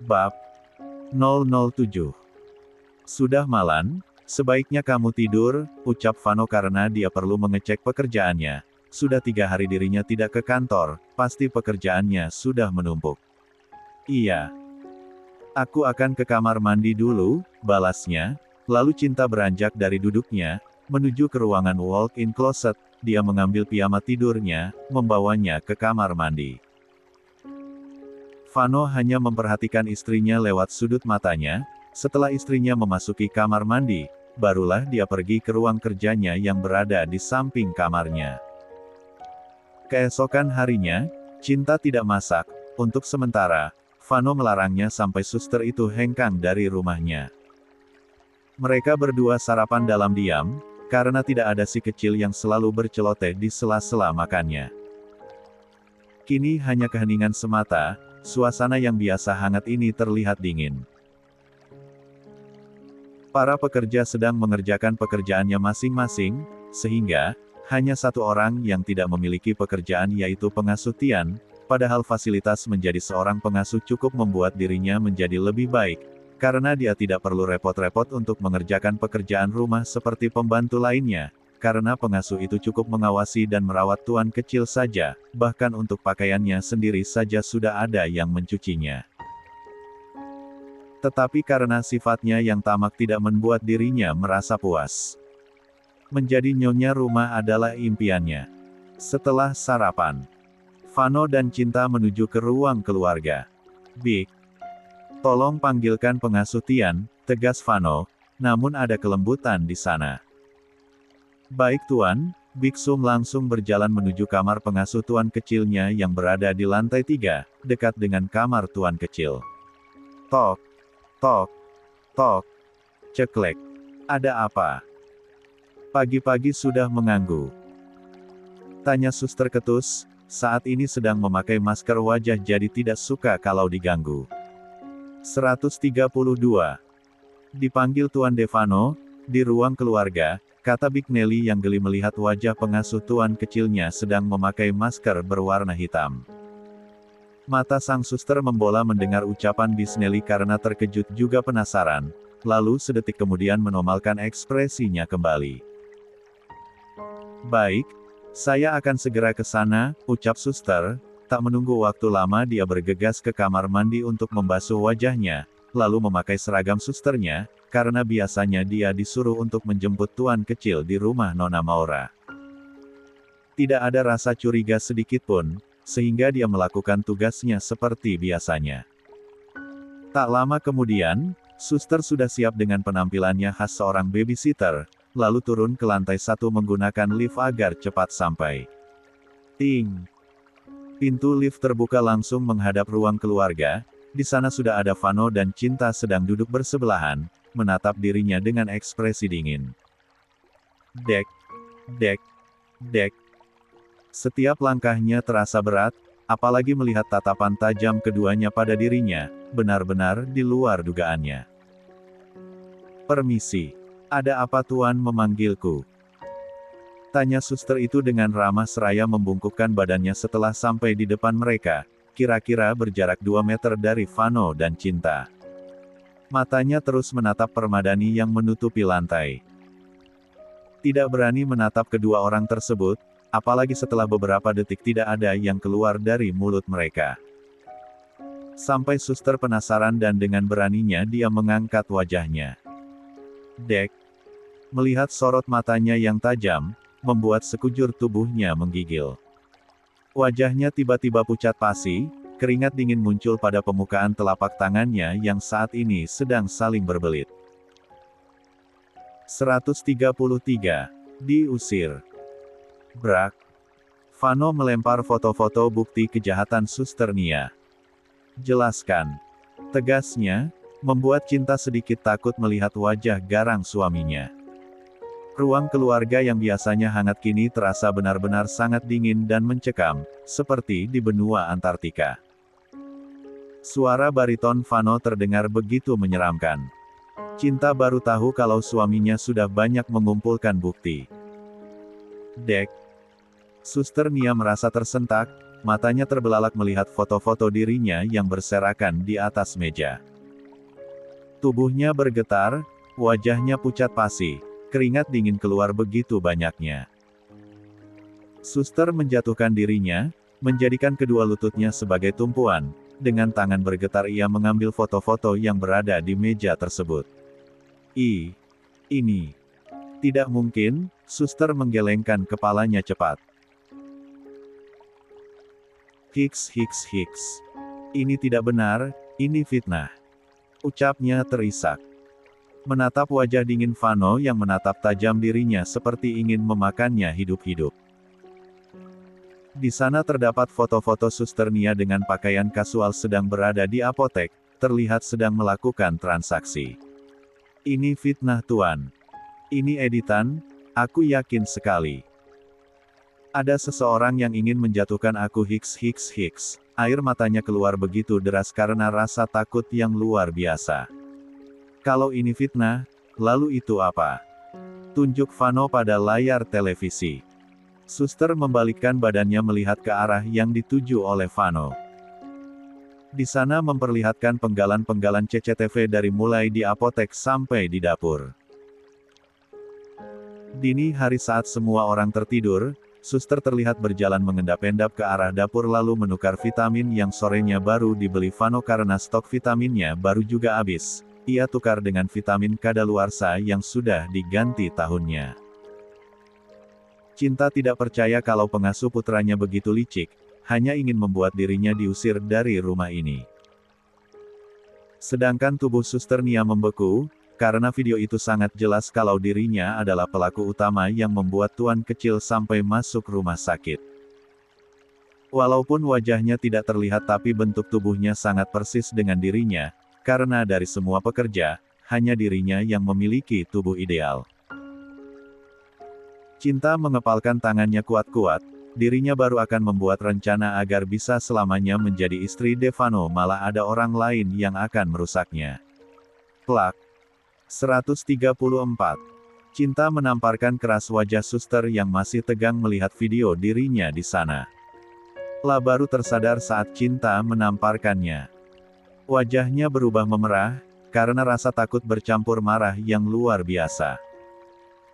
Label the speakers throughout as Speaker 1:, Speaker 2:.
Speaker 1: Bab 007. Sudah malam, sebaiknya kamu tidur, ucap Vano karena dia perlu mengecek pekerjaannya. Sudah 3 hari dirinya tidak ke kantor, pasti pekerjaannya sudah menumpuk. Iya. Aku akan ke kamar mandi dulu, balasnya, lalu Cinta beranjak dari duduknya, menuju ke ruangan walk-in closet, dia mengambil piyama tidurnya, membawanya ke kamar mandi. Vano hanya memperhatikan istrinya lewat sudut matanya, setelah istrinya memasuki kamar mandi, barulah dia pergi ke ruang kerjanya yang berada di samping kamarnya. Keesokan harinya, Cinta tidak masak, untuk sementara, Vano melarangnya sampai suster itu hengkang dari rumahnya. Mereka berdua sarapan dalam diam, karena tidak ada si kecil yang selalu berceloteh di sela-sela makannya. Kini hanya keheningan semata, suasana yang biasa hangat ini terlihat dingin. Para pekerja sedang mengerjakan pekerjaannya masing-masing, sehingga, hanya satu orang yang tidak memiliki pekerjaan yaitu pengasuh Tian, padahal fasilitas menjadi seorang pengasuh cukup membuat dirinya menjadi lebih baik, karena dia tidak perlu repot-repot untuk mengerjakan pekerjaan rumah seperti pembantu lainnya, karena pengasuh itu cukup mengawasi dan merawat tuan kecil saja, bahkan untuk pakaiannya sendiri saja sudah ada yang mencucinya. Tetapi karena sifatnya yang tamak tidak membuat dirinya merasa puas. Menjadi nyonya rumah adalah impiannya. Setelah sarapan, Vano dan Cinta menuju ke ruang keluarga. Bik, tolong panggilkan pengasuh Tian, tegas Vano, namun ada kelembutan di sana. Baik tuan, Biksum langsung berjalan menuju kamar pengasuh tuan kecilnya yang berada di lantai 3, dekat dengan kamar tuan kecil. Tok, tok, tok, ceklek. Ada apa? Pagi-pagi sudah mengganggu. Tanya suster ketus, saat ini sedang memakai masker wajah jadi tidak suka kalau diganggu. 132. Dipanggil Tuan Devano, di ruang keluarga, kata Big Nelly yang geli melihat wajah pengasuh tuan kecilnya sedang memakai masker berwarna hitam. Mata sang suster membola mendengar ucapan Bis Nelly karena terkejut juga penasaran, lalu sedetik kemudian menomalkan ekspresinya kembali. Baik, saya akan segera ke sana, ucap suster. Tak menunggu waktu lama dia bergegas ke kamar mandi untuk membasuh wajahnya, lalu memakai seragam susternya, karena biasanya dia disuruh untuk menjemput tuan kecil di rumah Nona Maura. Tidak ada rasa curiga sedikit pun, sehingga dia melakukan tugasnya seperti biasanya. Tak lama kemudian, suster sudah siap dengan penampilannya khas seorang babysitter, lalu turun ke lantai 1 menggunakan lift agar cepat sampai. Ting! Pintu lift terbuka langsung menghadap ruang keluarga, di sana sudah ada Vano dan Cinta sedang duduk bersebelahan, menatap dirinya dengan ekspresi dingin. Dek! Dek! Dek! Setiap langkahnya terasa berat, apalagi melihat tatapan tajam keduanya pada dirinya, benar-benar di luar dugaannya. Permisi. Ada apa tuan memanggilku? Tanya suster itu dengan ramah seraya membungkukkan badannya setelah sampai di depan mereka, kira-kira berjarak 2 meter dari Vano dan Cinta. Matanya terus menatap permadani yang menutupi lantai. Tidak berani menatap kedua orang tersebut, apalagi setelah beberapa detik tidak ada yang keluar dari mulut mereka. Sampai suster penasaran dan dengan beraninya dia mengangkat wajahnya. Dek. Melihat sorot matanya yang tajam, membuat sekujur tubuhnya menggigil. Wajahnya tiba-tiba pucat pasi, keringat dingin muncul pada permukaan telapak tangannya yang saat ini sedang saling berbelit. 133. Diusir. Brak. Vano melempar foto-foto bukti kejahatan suster Nia. Jelaskan. Tegasnya, membuat Cinta sedikit takut melihat wajah garang suaminya. Ruang keluarga yang biasanya hangat kini terasa benar-benar sangat dingin dan mencekam, seperti di benua Antartika. Suara bariton Vano terdengar begitu menyeramkan. Cinta baru tahu kalau suaminya sudah banyak mengumpulkan bukti. Dek. Suster Nia merasa tersentak, matanya terbelalak melihat foto-foto dirinya yang berserakan di atas meja. Tubuhnya bergetar, wajahnya pucat pasi, keringat dingin keluar begitu banyaknya. Suster menjatuhkan dirinya, menjadikan kedua lututnya sebagai tumpuan, dengan tangan bergetar ia mengambil foto-foto yang berada di meja tersebut. Ini. Tidak mungkin, suster menggelengkan kepalanya cepat. Hiks. Ini tidak benar, ini fitnah. Ucapnya terisak. Menatap wajah dingin Vano yang menatap tajam dirinya seperti ingin memakannya hidup-hidup. Di sana terdapat foto-foto Suster Nia dengan pakaian kasual sedang berada di apotek, terlihat sedang melakukan transaksi. Ini fitnah Tuan. Ini editan, aku yakin sekali. Ada seseorang yang ingin menjatuhkan aku. Hiks. Air matanya keluar begitu deras karena rasa takut yang luar biasa. Kalau ini fitnah, lalu itu apa? Tunjuk Vano pada layar televisi. Suster membalikkan badannya melihat ke arah yang dituju oleh Vano. Di sana memperlihatkan penggalan-penggalan CCTV dari mulai di apotek sampai di dapur. Dini hari saat semua orang tertidur, suster terlihat berjalan mengendap-endap ke arah dapur lalu menukar vitamin yang sorenya baru dibeli Vano karena stok vitaminnya baru juga habis. Ia tukar dengan vitamin kadaluarsa yang sudah diganti tahunnya. Cinta tidak percaya kalau pengasuh putranya begitu licik, hanya ingin membuat dirinya diusir dari rumah ini. Sedangkan tubuh Suster Nia membeku, karena video itu sangat jelas kalau dirinya adalah pelaku utama yang membuat tuan kecil sampai masuk rumah sakit. Walaupun wajahnya tidak terlihat tapi bentuk tubuhnya sangat persis dengan dirinya, karena dari semua pekerja, hanya dirinya yang memiliki tubuh ideal. Cinta mengepalkan tangannya kuat-kuat, dirinya baru akan membuat rencana agar bisa selamanya menjadi istri Devano malah ada orang lain yang akan merusaknya. Plak. 134. Cinta menamparkan keras wajah suster yang masih tegang melihat video dirinya di sana. La baru tersadar saat Cinta menamparkannya. Wajahnya berubah memerah, karena rasa takut bercampur marah yang luar biasa.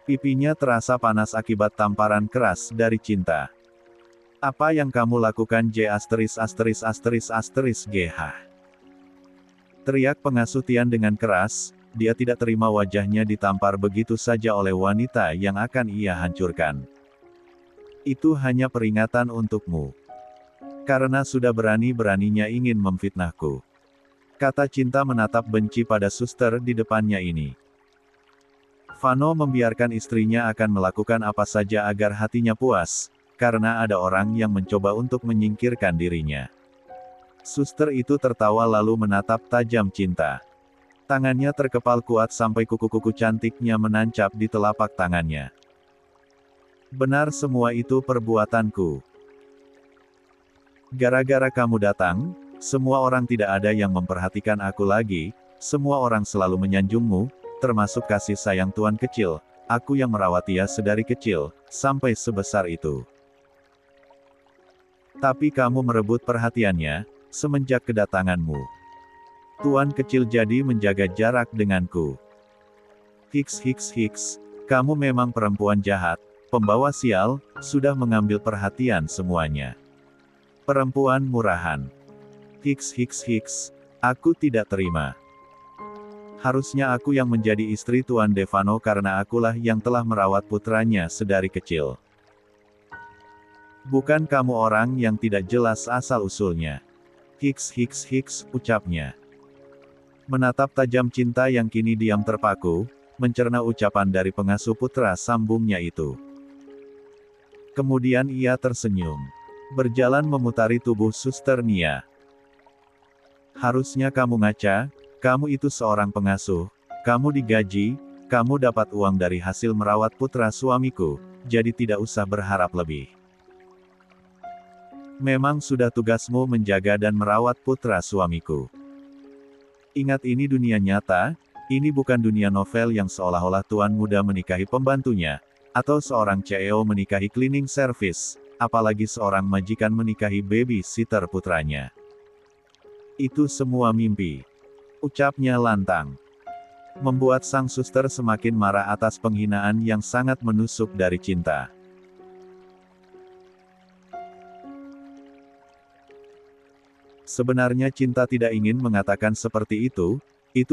Speaker 1: Pipinya terasa panas akibat tamparan keras dari Cinta. Apa yang kamu lakukan J*********************************************************************************************teriak pengasuh Tian dengan keras, dia tidak terima wajahnya ditampar begitu saja oleh wanita yang akan ia hancurkan. Itu hanya peringatan untukmu. Karena sudah berani-beraninya ingin memfitnahku. Kata Cinta menatap benci pada suster di depannya ini. Vano membiarkan istrinya akan melakukan apa saja agar hatinya puas, karena ada orang yang mencoba untuk menyingkirkan dirinya. Suster itu tertawa lalu menatap tajam Cinta. Tangannya terkepal kuat sampai kuku-kuku cantiknya menancap di telapak tangannya. Benar semua itu perbuatanku. Gara-gara kamu datang, semua orang tidak ada yang memperhatikan aku lagi, semua orang selalu menyanjungmu, termasuk kasih sayang tuan kecil, aku yang merawat dia sedari kecil, sampai sebesar itu. Tapi kamu merebut perhatiannya, semenjak kedatanganmu. Tuan kecil jadi menjaga jarak denganku. Hiks. Kamu memang perempuan jahat, pembawa sial, sudah mengambil perhatian semuanya. Perempuan murahan. Hiks. Aku tidak terima. Harusnya aku yang menjadi istri Tuan Devano karena akulah yang telah merawat putranya sedari kecil. Bukan kamu orang yang tidak jelas asal-usulnya. Hiks, ucapnya. Menatap tajam Cinta yang kini diam terpaku, mencerna ucapan dari pengasuh putra sambungnya itu. Kemudian ia tersenyum. Berjalan memutari tubuh Suster Nia. Harusnya kamu ngaca, kamu itu seorang pengasuh, kamu digaji, kamu dapat uang dari hasil merawat putra suamiku, jadi tidak usah berharap lebih. Memang sudah tugasmu menjaga dan merawat putra suamiku. Ingat ini dunia nyata, ini bukan dunia novel yang seolah-olah tuan muda menikahi pembantunya, atau seorang CEO menikahi cleaning service, apalagi seorang majikan menikahi baby-sitter putranya. Itu semua mimpi, ucapnya lantang. Membuat sang suster semakin marah atas penghinaan yang sangat menusuk dari Cinta. Sebenarnya Cinta tidak ingin mengatakan seperti itu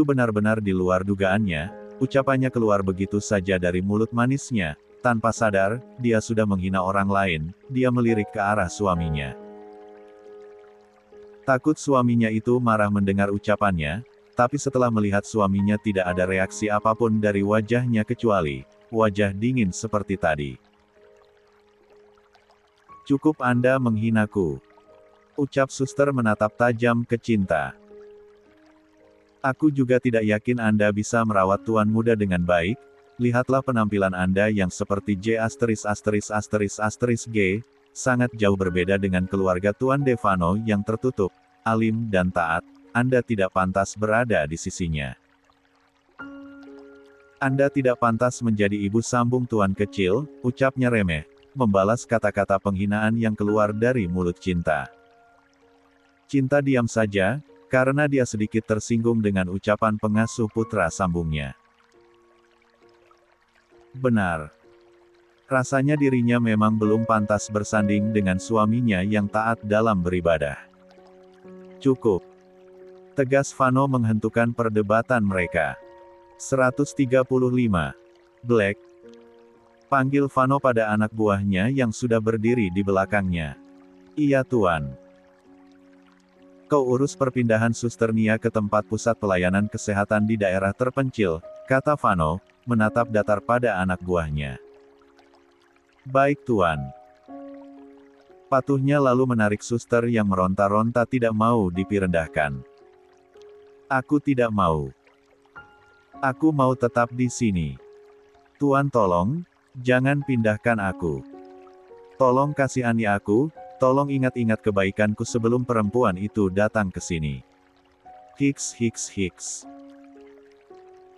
Speaker 1: benar-benar di luar dugaannya, ucapannya keluar begitu saja dari mulut manisnya, tanpa sadar, dia sudah menghina orang lain, dia melirik ke arah suaminya. Takut suaminya itu marah mendengar ucapannya, tapi setelah melihat suaminya tidak ada reaksi apapun dari wajahnya kecuali wajah dingin seperti tadi. "Cukup Anda menghinaku," ucap suster menatap tajam ke Cinta. "Aku juga tidak yakin Anda bisa merawat tuan muda dengan baik, lihatlah penampilan Anda yang seperti G*******G, sangat jauh berbeda dengan keluarga Tuan Devano yang tertutup, alim dan taat, Anda tidak pantas berada di sisinya. Anda tidak pantas menjadi ibu sambung Tuan kecil," ucapnya remeh, membalas kata-kata penghinaan yang keluar dari mulut Cinta. Cinta diam saja, karena dia sedikit tersinggung dengan ucapan pengasuh putra sambungnya. Benar. Rasanya dirinya memang belum pantas bersanding dengan suaminya yang taat dalam beribadah. "Cukup," tegas Vano menghentikan perdebatan mereka. 135. Black. Panggil Vano pada anak buahnya yang sudah berdiri di belakangnya. "Iya Tuan. Kau urus perpindahan Suster Nia ke tempat pusat pelayanan kesehatan di daerah terpencil," kata Vano, menatap datar pada anak buahnya. "Baik Tuan." Patuhnya lalu menarik suster yang meronta-ronta tidak mau dipindahkan. "Aku tidak mau. Aku mau tetap di sini. Tuan tolong, jangan pindahkan aku. Tolong kasihani aku, tolong ingat-ingat kebaikanku sebelum perempuan itu datang ke sini." "Hiks hiks hiks."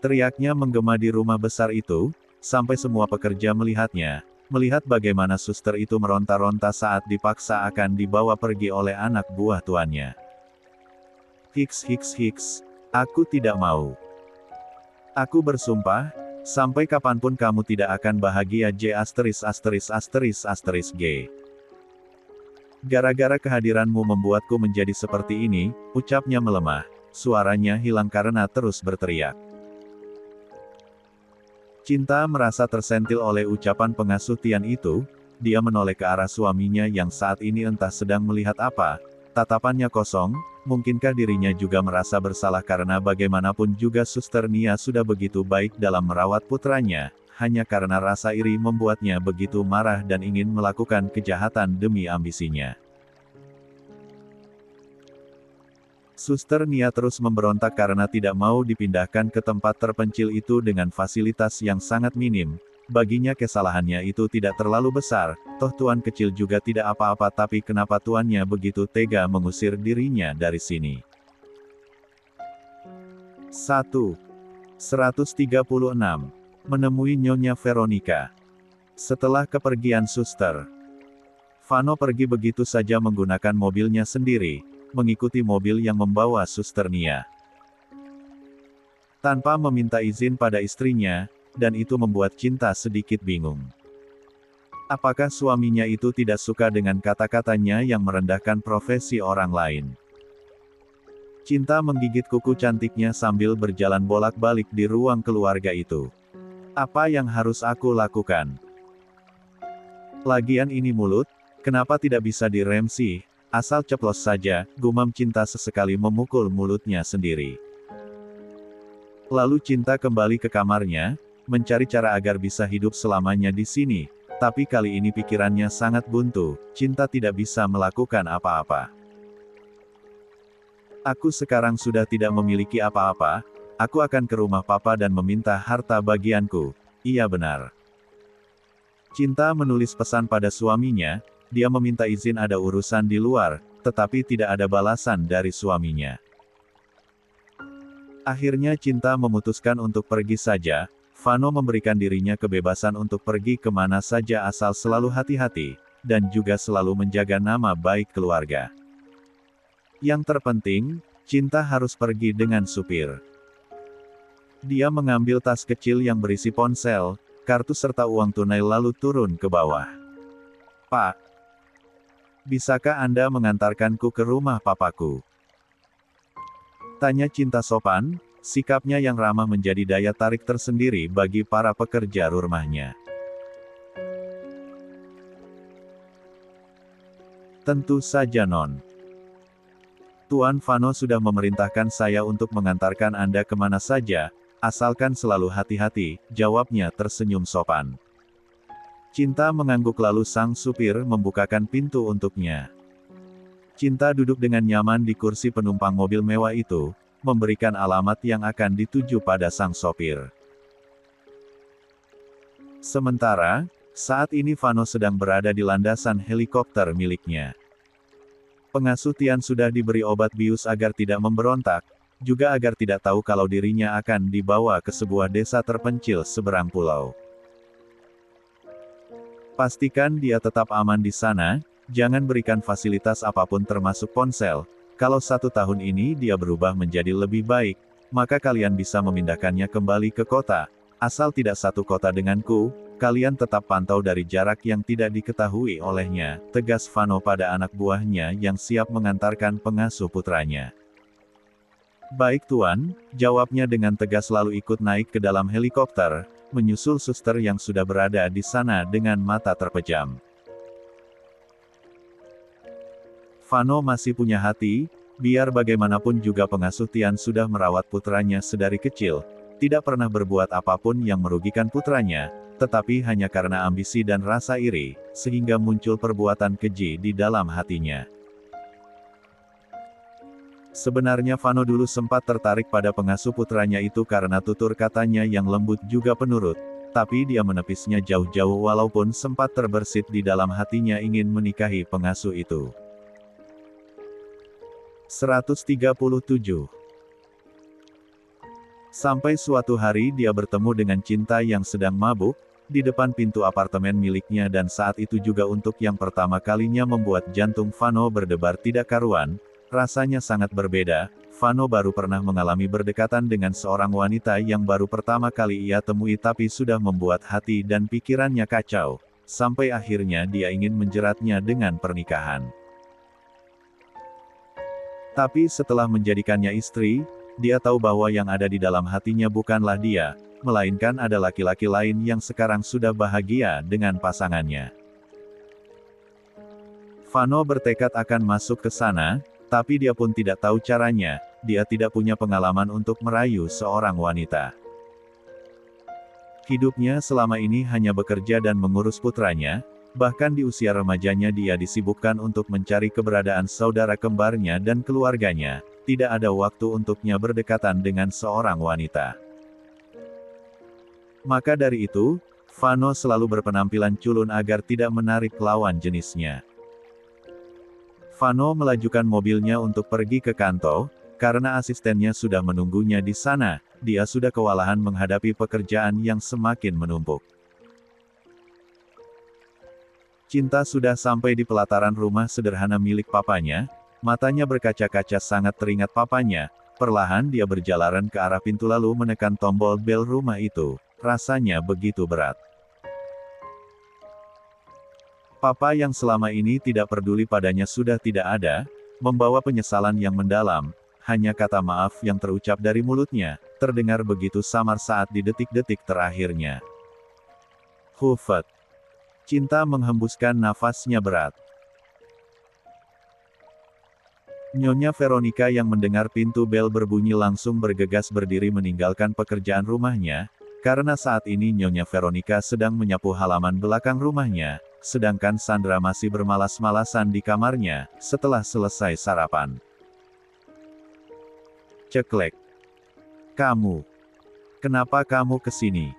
Speaker 1: Teriaknya menggema di rumah besar itu, sampai semua pekerja melihatnya, melihat bagaimana suster itu meronta-ronta saat dipaksa akan dibawa pergi oleh anak buah tuannya. "Hiks hiks hiks. Aku tidak mau. Aku bersumpah, sampai kapanpun kamu tidak akan bahagia G*******. Gara-gara kehadiranmu membuatku menjadi seperti ini," ucapnya melemah, suaranya hilang karena terus berteriak. Cinta merasa tersentil oleh ucapan pengasuh Tian itu, dia menoleh ke arah suaminya yang saat ini entah sedang melihat apa, tatapannya kosong, mungkinkah dirinya juga merasa bersalah karena bagaimanapun juga Suster Nia sudah begitu baik dalam merawat putranya, hanya karena rasa iri membuatnya begitu marah dan ingin melakukan kejahatan demi ambisinya. Suster Nia terus memberontak karena tidak mau dipindahkan ke tempat terpencil itu dengan fasilitas yang sangat minim. Baginya kesalahannya itu tidak terlalu besar, toh tuan kecil juga tidak apa-apa, tapi kenapa tuannya begitu tega mengusir dirinya dari sini? 1. 136. Menemui Nyonya Veronica. Setelah kepergian suster, Vano pergi begitu saja menggunakan mobilnya sendiri, mengikuti mobil yang membawa Suster Nia. Tanpa meminta izin pada istrinya, dan itu membuat Cinta sedikit bingung. Apakah suaminya itu tidak suka dengan kata-katanya yang merendahkan profesi orang lain? Cinta menggigit kuku cantiknya sambil berjalan bolak-balik di ruang keluarga itu. Apa yang harus aku lakukan? Lagian ini mulut, kenapa tidak bisa direm sih? Asal ceplos saja, gumam Cinta sesekali memukul mulutnya sendiri. Lalu Cinta kembali ke kamarnya, mencari cara agar bisa hidup selamanya di sini, tapi kali ini pikirannya sangat buntu, Cinta tidak bisa melakukan apa-apa. "Aku sekarang sudah tidak memiliki apa-apa, aku akan ke rumah papa dan meminta harta bagianku." Iya benar. Cinta menulis pesan pada suaminya, dia meminta izin ada urusan di luar, tetapi tidak ada balasan dari suaminya. Akhirnya Cinta memutuskan untuk pergi saja. Vano memberikan dirinya kebebasan untuk pergi kemana saja asal selalu hati-hati, dan juga selalu menjaga nama baik keluarga. Yang terpenting, Cinta harus pergi dengan supir. Dia mengambil tas kecil yang berisi ponsel, kartu serta uang tunai lalu turun ke bawah. "Pak, bisakah Anda mengantarkanku ke rumah papaku?" Tanya Cinta sopan, sikapnya yang ramah menjadi daya tarik tersendiri bagi para pekerja rumahnya. "Tentu saja Non. Tuan Fano sudah memerintahkan saya untuk mengantarkan Anda kemana saja, asalkan selalu hati-hati," jawabnya tersenyum sopan. Cinta mengangguk lalu sang supir membukakan pintu untuknya. Cinta duduk dengan nyaman di kursi penumpang mobil mewah itu, memberikan alamat yang akan dituju pada sang sopir. Sementara, saat ini Fano sedang berada di landasan helikopter miliknya. Pengasuh Tian sudah diberi obat bius agar tidak memberontak, juga agar tidak tahu kalau dirinya akan dibawa ke sebuah desa terpencil seberang pulau. Pastikan dia tetap aman di sana, jangan berikan fasilitas apapun termasuk ponsel. Kalau 1 tahun ini dia berubah menjadi lebih baik, maka kalian bisa memindahkannya kembali ke kota. Asal tidak satu kota denganku, kalian tetap pantau dari jarak yang tidak diketahui olehnya, tegas Fano pada anak buahnya yang siap mengantarkan pengasuh putranya. "Baik Tuan," jawabnya dengan tegas lalu ikut naik ke dalam helikopter, menyusul suster yang sudah berada di sana dengan mata terpejam. Fano masih punya hati, biar bagaimanapun juga pengasuh Tian sudah merawat putranya sedari kecil, tidak pernah berbuat apapun yang merugikan putranya, tetapi hanya karena ambisi dan rasa iri, sehingga muncul perbuatan keji di dalam hatinya. Sebenarnya Fano dulu sempat tertarik pada pengasuh putranya itu karena tutur katanya yang lembut juga penurut, tapi dia menepisnya jauh-jauh walaupun sempat terbersit di dalam hatinya ingin menikahi pengasuh itu. 137. Sampai suatu hari dia bertemu dengan Cinta yang sedang mabuk, di depan pintu apartemen miliknya dan saat itu juga untuk yang pertama kalinya membuat jantung Fano berdebar tidak karuan, rasanya sangat berbeda. Fano baru pernah mengalami berdekatan dengan seorang wanita yang baru pertama kali ia temui tapi sudah membuat hati dan pikirannya kacau, sampai akhirnya dia ingin menjeratnya dengan pernikahan. Tapi setelah menjadikannya istri, dia tahu bahwa yang ada di dalam hatinya bukanlah dia, melainkan ada laki-laki lain yang sekarang sudah bahagia dengan pasangannya. Fano bertekad akan masuk ke sana, tapi dia pun tidak tahu caranya, dia tidak punya pengalaman untuk merayu seorang wanita. Hidupnya selama ini hanya bekerja dan mengurus putranya, bahkan di usia remajanya dia disibukkan untuk mencari keberadaan saudara kembarnya dan keluarganya, tidak ada waktu untuknya berdekatan dengan seorang wanita. Maka dari itu, Fano selalu berpenampilan culun agar tidak menarik lawan jenisnya. Fano melajukan mobilnya untuk pergi ke kantor, karena asistennya sudah menunggunya di sana, dia sudah kewalahan menghadapi pekerjaan yang semakin menumpuk. Cinta sudah sampai di pelataran rumah sederhana milik papanya, matanya berkaca-kaca sangat teringat papanya, perlahan dia berjalan ke arah pintu lalu menekan tombol bel rumah itu, rasanya begitu berat. Papa yang selama ini tidak peduli padanya sudah tidak ada, membawa penyesalan yang mendalam, hanya kata maaf yang terucap dari mulutnya, terdengar begitu samar saat di detik-detik terakhirnya. Hufet. Cinta menghembuskan nafasnya berat. Nyonya Veronica yang mendengar pintu bel berbunyi langsung bergegas berdiri meninggalkan pekerjaan rumahnya, karena saat ini Nyonya Veronica sedang menyapu halaman belakang rumahnya, sedangkan Sandra masih bermalas-malasan di kamarnya, setelah selesai sarapan. Ceklek. "Kamu. Kenapa kamu kesini?"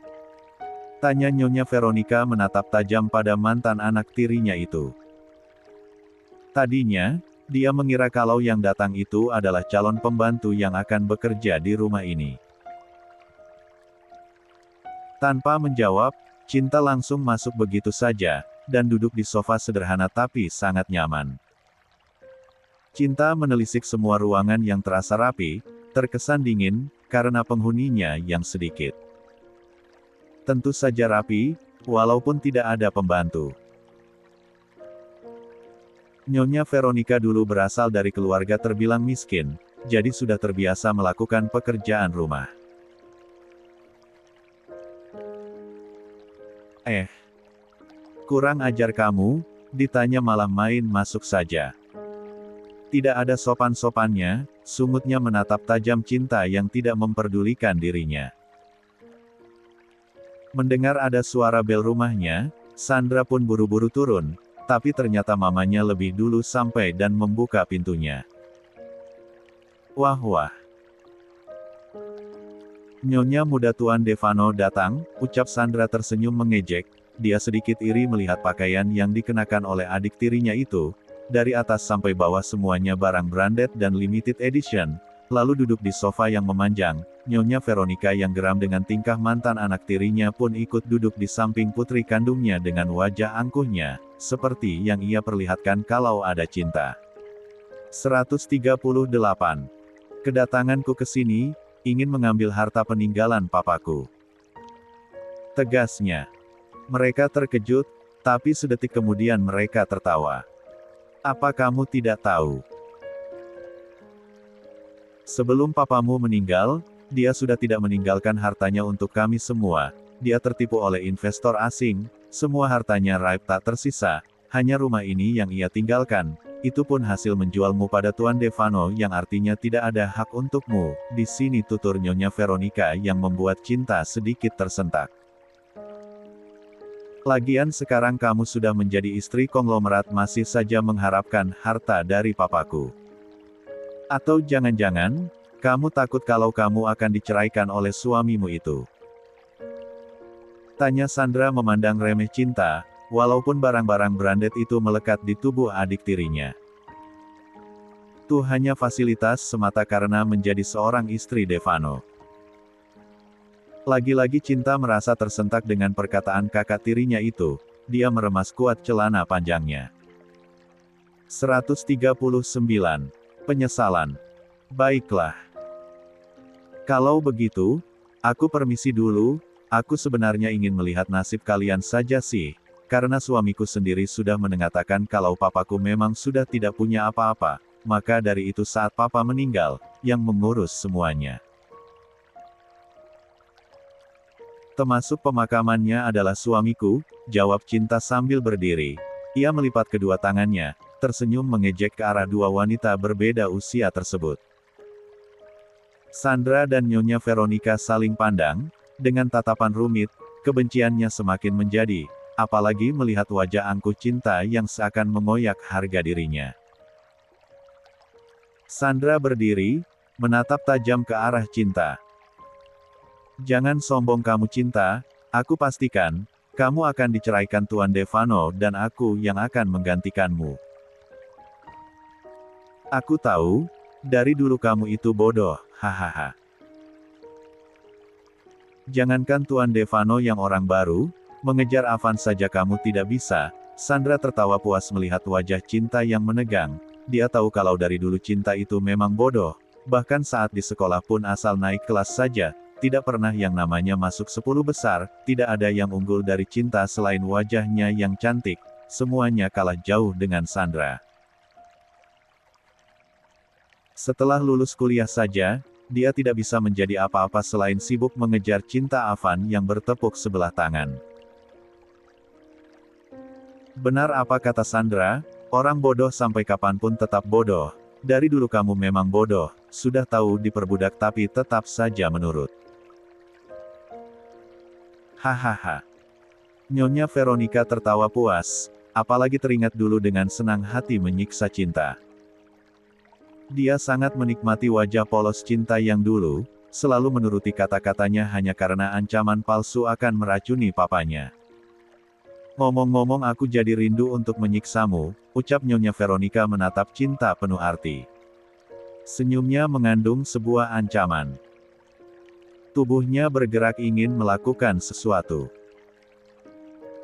Speaker 1: Tanya Nyonya Veronica menatap tajam pada mantan anak tirinya itu. Tadinya, dia mengira kalau yang datang itu adalah calon pembantu yang akan bekerja di rumah ini. Tanpa menjawab, Cinta langsung masuk begitu saja, dan duduk di sofa sederhana tapi sangat nyaman. Cinta menelisik semua ruangan yang terasa rapi, terkesan dingin, karena penghuninya yang sedikit. Tentu saja rapi, walaupun tidak ada pembantu. Nyonya Veronica dulu berasal dari keluarga terbilang miskin, jadi sudah terbiasa melakukan pekerjaan rumah. Kurang ajar kamu, ditanya malah main masuk saja. Tidak ada sopan-sopannya, sungutnya menatap tajam Cinta yang tidak memperdulikan dirinya. Mendengar ada suara bel rumahnya, Sandra pun buru-buru turun, tapi ternyata mamanya lebih dulu sampai dan membuka pintunya. Wah wah. Nyonya muda Tuan Devano datang, ucap Sandra tersenyum mengejek, dia sedikit iri melihat pakaian yang dikenakan oleh adik tirinya itu, dari atas sampai bawah semuanya barang branded dan limited edition, lalu duduk di sofa yang memanjang. Nyonya Veronica yang geram dengan tingkah mantan anak tirinya pun ikut duduk di samping putri kandungnya dengan wajah angkuhnya, seperti yang ia perlihatkan kalau ada cinta. 138. Kedatanganku ke sini, ingin mengambil harta peninggalan papaku. Tegasnya. Mereka terkejut, tapi sedetik kemudian mereka tertawa. Apa kamu tidak tahu? Sebelum papamu meninggal, dia sudah tidak meninggalkan hartanya untuk kami semua. Dia tertipu oleh investor asing, semua hartanya raib tak tersisa, hanya rumah ini yang ia tinggalkan. Itu pun hasil menjualmu pada Tuan Devano yang artinya tidak ada hak untukmu. Di sini tutur Nyonya Veronica yang membuat Cinta sedikit tersentak. Lagian sekarang kamu sudah menjadi istri konglomerat masih saja mengharapkan harta dari papaku. Atau jangan-jangan, kamu takut kalau kamu akan diceraikan oleh suamimu itu? Tanya Sandra memandang remeh Cinta, walaupun barang-barang branded itu melekat di tubuh adik tirinya. Itu hanya fasilitas semata karena menjadi seorang istri Devano. Lagi-lagi Cinta merasa tersentak dengan perkataan kakak tirinya itu, dia meremas kuat celana panjangnya. 139. Penyesalan. Baiklah. Kalau begitu, aku permisi dulu, aku sebenarnya ingin melihat nasib kalian saja sih, karena suamiku sendiri sudah mengatakan kalau papaku memang sudah tidak punya apa-apa, maka dari itu saat papa meninggal, yang mengurus semuanya. Termasuk pemakamannya adalah suamiku, jawab Cinta sambil berdiri. Ia melipat kedua tangannya, tersenyum mengejek ke arah dua wanita berbeda usia tersebut. Sandra dan Nyonya Veronica saling pandang, dengan tatapan rumit, kebenciannya semakin menjadi, apalagi melihat wajah angkuh Cinta yang seakan mengoyak harga dirinya. Sandra berdiri, menatap tajam ke arah Cinta. Jangan sombong kamu Cinta, aku pastikan, kamu akan diceraikan Tuan Devano dan aku yang akan menggantikanmu. Aku tahu, dari dulu kamu itu bodoh, hahaha. Jangankan Tuan Devano yang orang baru, mengejar Avan saja kamu tidak bisa. Sandra tertawa puas melihat wajah Cinta yang menegang, dia tahu kalau dari dulu Cinta itu memang bodoh, bahkan saat di sekolah pun asal naik kelas saja. Tidak pernah yang namanya masuk 10 besar, tidak ada yang unggul dari Cinta selain wajahnya yang cantik, semuanya kalah jauh dengan Sandra. Setelah lulus kuliah saja, dia tidak bisa menjadi apa-apa selain sibuk mengejar cinta Avan yang bertepuk sebelah tangan. Benar apa kata Sandra, orang bodoh sampai kapanpun tetap bodoh. Dari dulu kamu memang bodoh, sudah tahu diperbudak tapi tetap saja menurut. Hahaha. Nyonya Veronica tertawa puas, apalagi teringat dulu dengan senang hati menyiksa Cinta. Dia sangat menikmati wajah polos Cinta yang dulu, selalu menuruti kata-katanya hanya karena ancaman palsu akan meracuni papanya. Ngomong-ngomong aku jadi rindu untuk menyiksamu, ucap Nyonya Veronica menatap Cinta penuh arti. Senyumnya mengandung sebuah ancaman. Tubuhnya bergerak ingin melakukan sesuatu.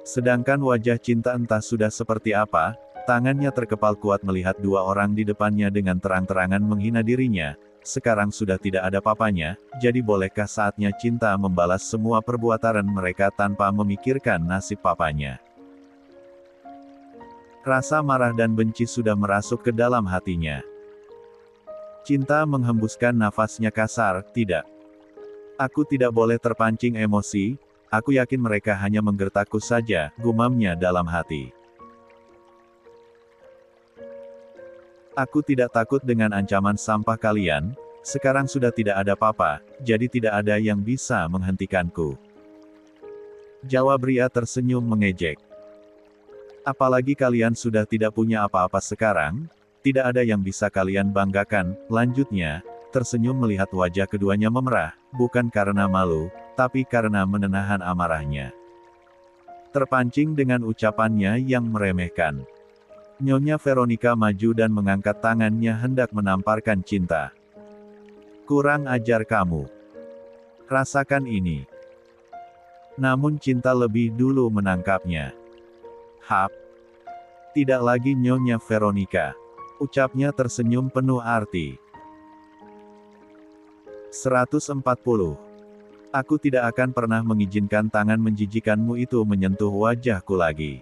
Speaker 1: Sedangkan wajah Cinta entah sudah seperti apa, tangannya terkepal kuat melihat dua orang di depannya dengan terang-terangan menghina dirinya. Sekarang sudah tidak ada papanya, jadi bolehkah saatnya Cinta membalas semua perbuatan mereka tanpa memikirkan nasib papanya? Rasa marah dan benci sudah merasuk ke dalam hatinya. Cinta menghembuskan nafasnya kasar, tidak. Aku tidak boleh terpancing emosi, aku yakin mereka hanya menggertakku saja, gumamnya dalam hati. Aku tidak takut dengan ancaman sampah kalian, sekarang sudah tidak ada papa, jadi tidak ada yang bisa menghentikanku. Jawab Ria tersenyum mengejek. Apalagi kalian sudah tidak punya apa-apa sekarang, tidak ada yang bisa kalian banggakan, lanjutnya, tersenyum melihat wajah keduanya memerah, bukan karena malu, tapi karena menahan amarahnya. Terpancing dengan ucapannya yang meremehkan. Nyonya Veronica maju dan mengangkat tangannya hendak menamparkan Cinta. Kurang ajar kamu. Rasakan ini. Namun Cinta lebih dulu menangkapnya. Hap. Tidak lagi Nyonya Veronica. Ucapnya tersenyum penuh arti. 140. Aku tidak akan pernah mengizinkan tangan menjijikanmu itu menyentuh wajahku lagi.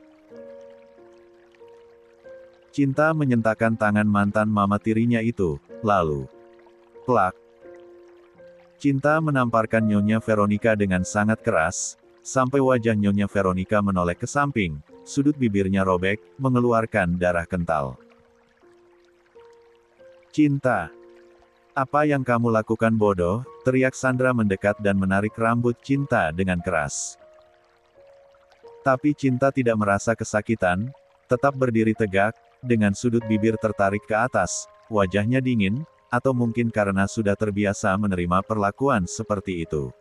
Speaker 1: Cinta menyentakkan tangan mantan mama tirinya itu, lalu, plak. Cinta menamparkan Nyonya Veronica dengan sangat keras, sampai wajah Nyonya Veronica menoleh ke samping, sudut bibirnya robek, mengeluarkan darah kental. Cinta. Apa yang kamu lakukan bodoh? Teriak Sandra mendekat dan menarik rambut Cinta dengan keras. Tapi Cinta tidak merasa kesakitan, tetap berdiri tegak, dengan sudut bibir tertarik ke atas, wajahnya dingin, atau mungkin karena sudah terbiasa menerima perlakuan seperti itu.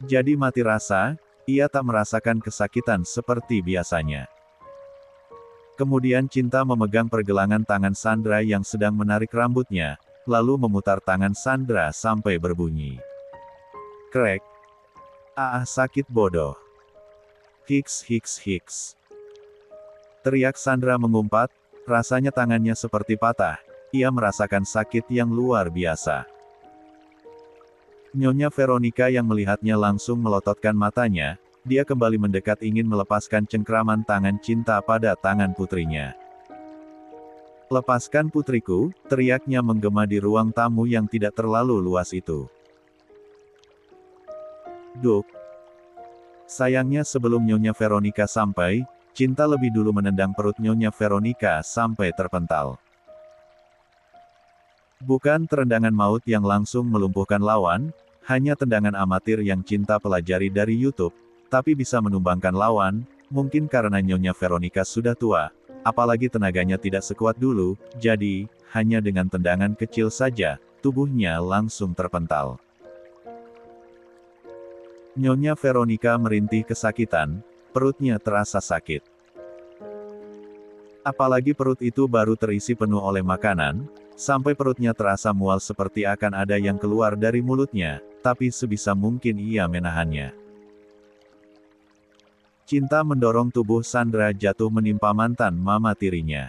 Speaker 1: Jadi mati rasa, ia tak merasakan kesakitan seperti biasanya. Kemudian Cinta memegang pergelangan tangan Sandra yang sedang menarik rambutnya, lalu memutar tangan Sandra sampai berbunyi. Krek. Ah, sakit bodoh. Hiks hiks hiks. Teriak Sandra mengumpat, rasanya tangannya seperti patah, ia merasakan sakit yang luar biasa. Nyonya Veronica yang melihatnya langsung melototkan matanya, dia kembali mendekat ingin melepaskan cengkraman tangan Cinta pada tangan putrinya. Lepaskan putriku, teriaknya menggema di ruang tamu yang tidak terlalu luas itu. Duk. Sayangnya sebelum Nyonya Veronica sampai, Cinta lebih dulu menendang perut Nyonya Veronica sampai terpental. Bukan terendangan maut yang langsung melumpuhkan lawan, hanya tendangan amatir yang Cinta pelajari dari YouTube, tapi bisa menumbangkan lawan, mungkin karena Nyonya Veronica sudah tua, apalagi tenaganya tidak sekuat dulu, jadi, hanya dengan tendangan kecil saja, tubuhnya langsung terpental. Nyonya Veronica merintih kesakitan, perutnya terasa sakit. Apalagi perut itu baru terisi penuh oleh makanan, sampai perutnya terasa mual seperti akan ada yang keluar dari mulutnya, tapi sebisa mungkin ia menahannya. Cinta mendorong tubuh Sandra jatuh menimpa mantan mama tirinya.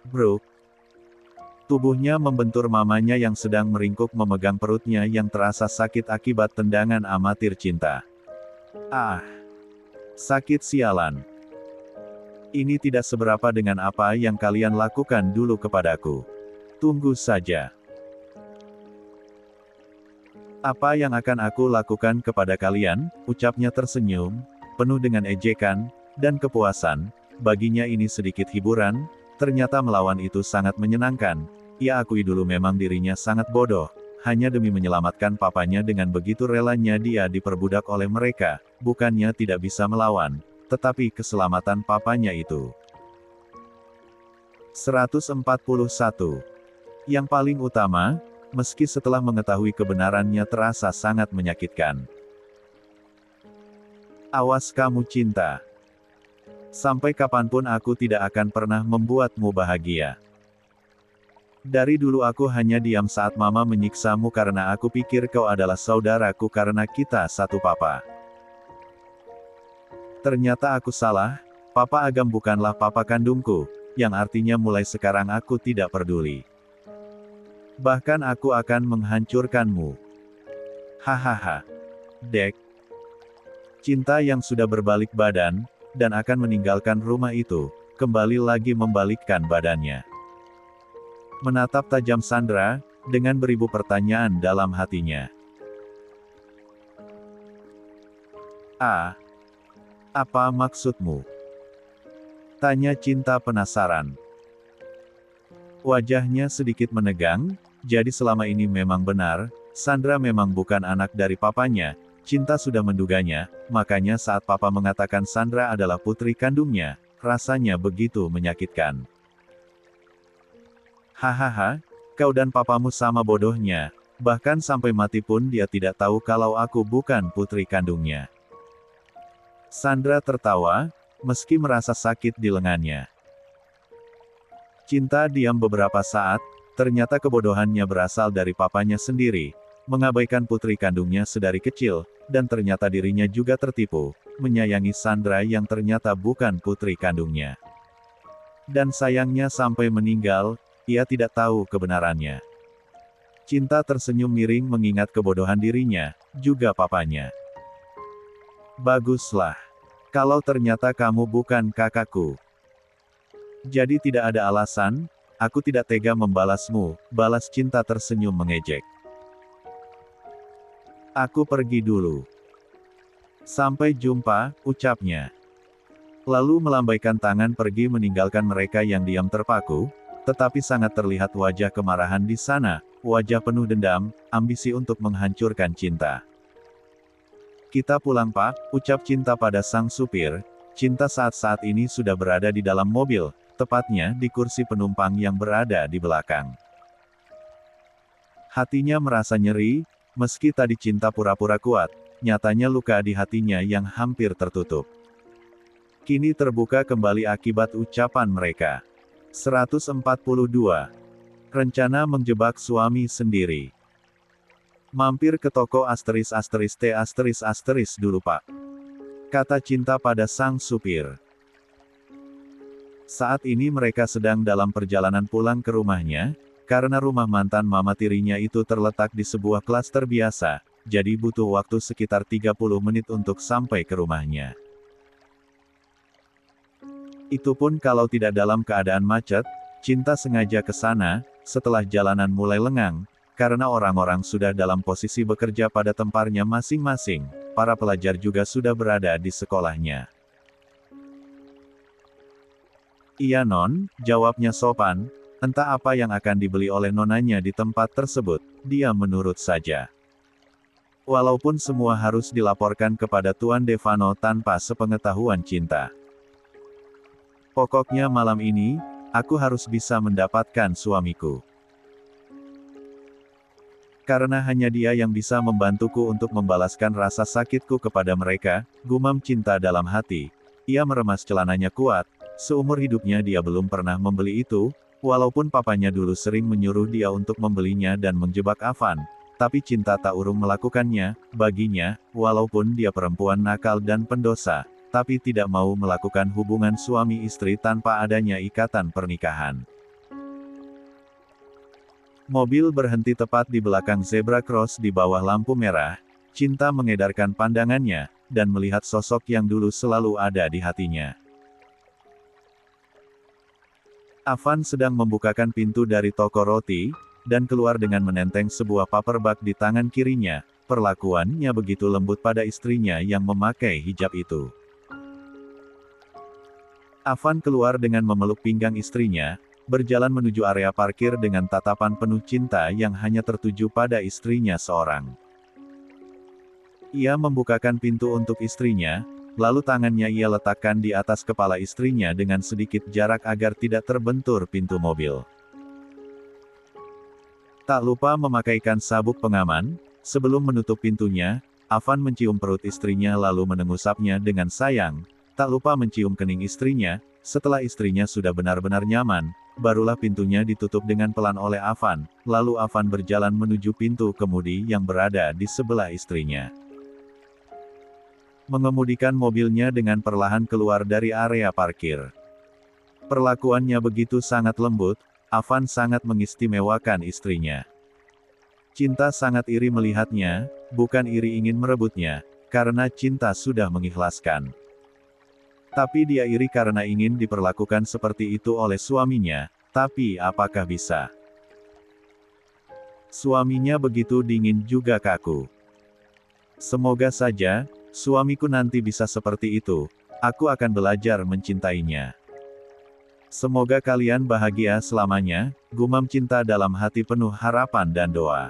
Speaker 1: Bruk. Tubuhnya membentur mamanya yang sedang meringkuk memegang perutnya yang terasa sakit akibat tendangan amatir Cinta. Ah. Sakit sialan. Ini tidak seberapa dengan apa yang kalian lakukan dulu kepadaku. Tunggu saja. Apa yang akan aku lakukan kepada kalian? Ucapnya tersenyum, penuh dengan ejekan, dan kepuasan. Baginya ini sedikit hiburan, ternyata melawan itu sangat menyenangkan. Ia akui dulu memang dirinya sangat bodoh, hanya demi menyelamatkan papanya dengan begitu relanya dia diperbudak oleh mereka, bukannya tidak bisa melawan, tetapi keselamatan papanya itu. 141. Yang paling utama, meski setelah mengetahui kebenarannya terasa sangat menyakitkan. Awas kamu Cinta. Sampai kapanpun aku tidak akan pernah membuatmu bahagia. Dari dulu aku hanya diam saat mama menyiksamu karena aku pikir kau adalah saudaraku karena kita satu papa. Ternyata aku salah, Papa Agam bukanlah papa kandungku, yang artinya mulai sekarang aku tidak peduli. Bahkan aku akan menghancurkanmu. Hahaha. Dek. Cinta yang sudah berbalik badan, dan akan meninggalkan rumah itu, kembali lagi membalikkan badannya. Menatap tajam Sandra, dengan beribu pertanyaan dalam hatinya. Apa maksudmu? Tanya Cinta penasaran. Wajahnya sedikit menegang, jadi selama ini memang benar, Sandra memang bukan anak dari papanya. Cinta sudah menduganya, makanya saat papa mengatakan Sandra adalah putri kandungnya, rasanya begitu menyakitkan. Hahaha, kau dan papamu sama bodohnya, bahkan sampai mati pun dia tidak tahu kalau aku bukan putri kandungnya. Sandra tertawa, meski merasa sakit di lengannya. Cinta diam beberapa saat, ternyata kebodohannya berasal dari papanya sendiri, mengabaikan putri kandungnya sedari kecil, dan ternyata dirinya juga tertipu, menyayangi Sandra yang ternyata bukan putri kandungnya. Dan sayangnya sampai meninggal, ia tidak tahu kebenarannya. Cinta tersenyum miring mengingat kebodohan dirinya, juga papanya. Baguslah. Kalau ternyata kamu bukan kakakku. Jadi tidak ada alasan, aku tidak tega membalasmu, balas Cinta tersenyum mengejek. Aku pergi dulu. Sampai jumpa, ucapnya. Lalu melambaikan tangan pergi meninggalkan mereka yang diam terpaku, tetapi sangat terlihat wajah kemarahan di sana, wajah penuh dendam, ambisi untuk menghancurkan Cinta. Kita pulang Pak, ucap Cinta pada sang supir. Cinta saat ini sudah berada di dalam mobil, tepatnya di kursi penumpang yang berada di belakang. Hatinya merasa nyeri, meski tadi Cinta pura-pura kuat, nyatanya luka di hatinya yang hampir tertutup. Kini terbuka kembali akibat ucapan mereka. 142. Rencana menjebak suami sendiri. Mampir ke toko *T** dulu Pak. Kata Cinta pada sang supir. Saat ini mereka sedang dalam perjalanan pulang ke rumahnya, karena rumah mantan mama tirinya itu terletak di sebuah klaster biasa, jadi butuh waktu sekitar 30 menit untuk sampai ke rumahnya. Itu pun kalau tidak dalam keadaan macet, Cinta sengaja ke sana, setelah jalanan mulai lengang, karena orang-orang sudah dalam posisi bekerja pada tempatnya masing-masing, para pelajar juga sudah berada di sekolahnya. Iya non, jawabnya sopan. Entah apa yang akan dibeli oleh nonanya di tempat tersebut, dia menurut saja. Walaupun semua harus dilaporkan kepada Tuan Devano tanpa sepengetahuan Cinta. Pokoknya malam ini, aku harus bisa mendapatkan suamiku. Karena hanya dia yang bisa membantuku untuk membalaskan rasa sakitku kepada mereka, gumam Cinta dalam hati. Ia meremas celananya kuat, seumur hidupnya dia belum pernah membeli itu, walaupun papanya dulu sering menyuruh dia untuk membelinya dan menjebak Avan, tapi Cinta tak urung melakukannya. Baginya, walaupun dia perempuan nakal dan pendosa, tapi tidak mau melakukan hubungan suami istri tanpa adanya ikatan pernikahan. Mobil berhenti tepat di belakang zebra cross di bawah lampu merah. Cinta mengedarkan pandangannya, dan melihat sosok yang dulu selalu ada di hatinya. Avan sedang membukakan pintu dari toko roti, dan keluar dengan menenteng sebuah paperback di tangan kirinya. Perlakuannya begitu lembut pada istrinya yang memakai hijab itu. Avan keluar dengan memeluk pinggang istrinya, berjalan menuju area parkir dengan tatapan penuh cinta yang hanya tertuju pada istrinya seorang. Ia membukakan pintu untuk istrinya, lalu tangannya ia letakkan di atas kepala istrinya dengan sedikit jarak agar tidak terbentur pintu mobil. Tak lupa memakaikan sabuk pengaman, sebelum menutup pintunya, Avan mencium perut istrinya lalu menengusapnya dengan sayang, tak lupa mencium kening istrinya. Setelah istrinya sudah benar-benar nyaman, barulah pintunya ditutup dengan pelan oleh Avan, lalu Avan berjalan menuju pintu kemudi yang berada di sebelah istrinya. mengemudikan mobilnya dengan perlahan keluar dari area parkir. Perlakuannya begitu sangat lembut, Avan sangat mengistimewakan istrinya. Cinta sangat iri melihatnya, bukan iri ingin merebutnya, karena cinta sudah mengikhlaskan. Tapi dia iri karena ingin diperlakukan seperti itu oleh suaminya, tapi apakah bisa? Suaminya begitu dingin juga kaku. Semoga saja, suamiku nanti bisa seperti itu, aku akan belajar mencintainya. Semoga kalian bahagia selamanya, gumam Cinta dalam hati penuh harapan dan doa.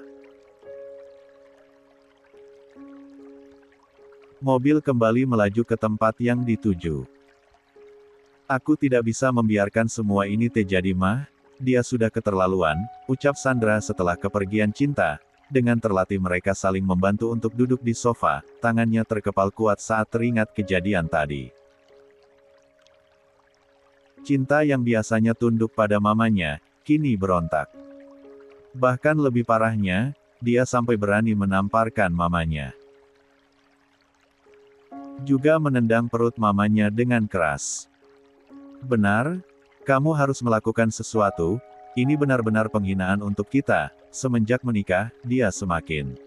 Speaker 1: Mobil kembali melaju ke tempat yang dituju. Aku tidak bisa membiarkan semua ini terjadi mah, dia sudah keterlaluan, ucap Sandra setelah kepergian Cinta. Dengan terlatih mereka saling membantu untuk duduk di sofa, tangannya terkepal kuat saat teringat kejadian tadi. Cinta yang biasanya tunduk pada mamanya, kini berontak. Bahkan lebih parahnya, dia sampai berani menamparkan mamanya. Juga menendang perut mamanya dengan keras. Benar, kamu harus melakukan sesuatu, ini benar-benar penghinaan untuk kita, semenjak menikah, dia semakin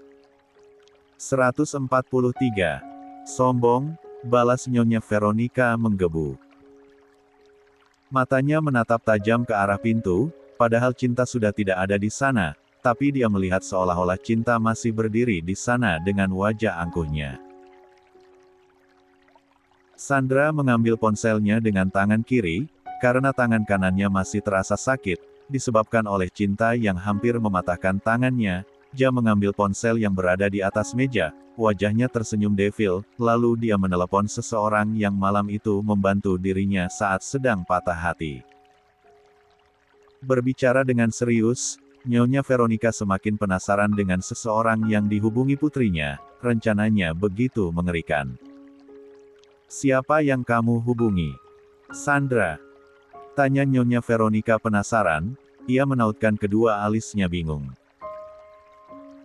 Speaker 1: 143. Sombong, balas Nyonya Veronica menggebu. Matanya menatap tajam ke arah pintu, padahal Cinta sudah tidak ada di sana, tapi dia melihat seolah-olah Cinta masih berdiri di sana dengan wajah angkuhnya. Sandra mengambil ponselnya dengan tangan kiri, karena tangan kanannya masih terasa sakit, disebabkan oleh Cinta yang hampir mematahkan tangannya. Dia mengambil ponsel yang berada di atas meja, wajahnya tersenyum devil, lalu dia menelepon seseorang yang malam itu membantu dirinya saat sedang patah hati. Berbicara dengan serius, Nyonya Veronica semakin penasaran dengan seseorang yang dihubungi putrinya, rencananya begitu mengerikan. Siapa yang kamu hubungi? Sandra. Tanya Nyonya Veronica penasaran, ia menautkan kedua alisnya bingung.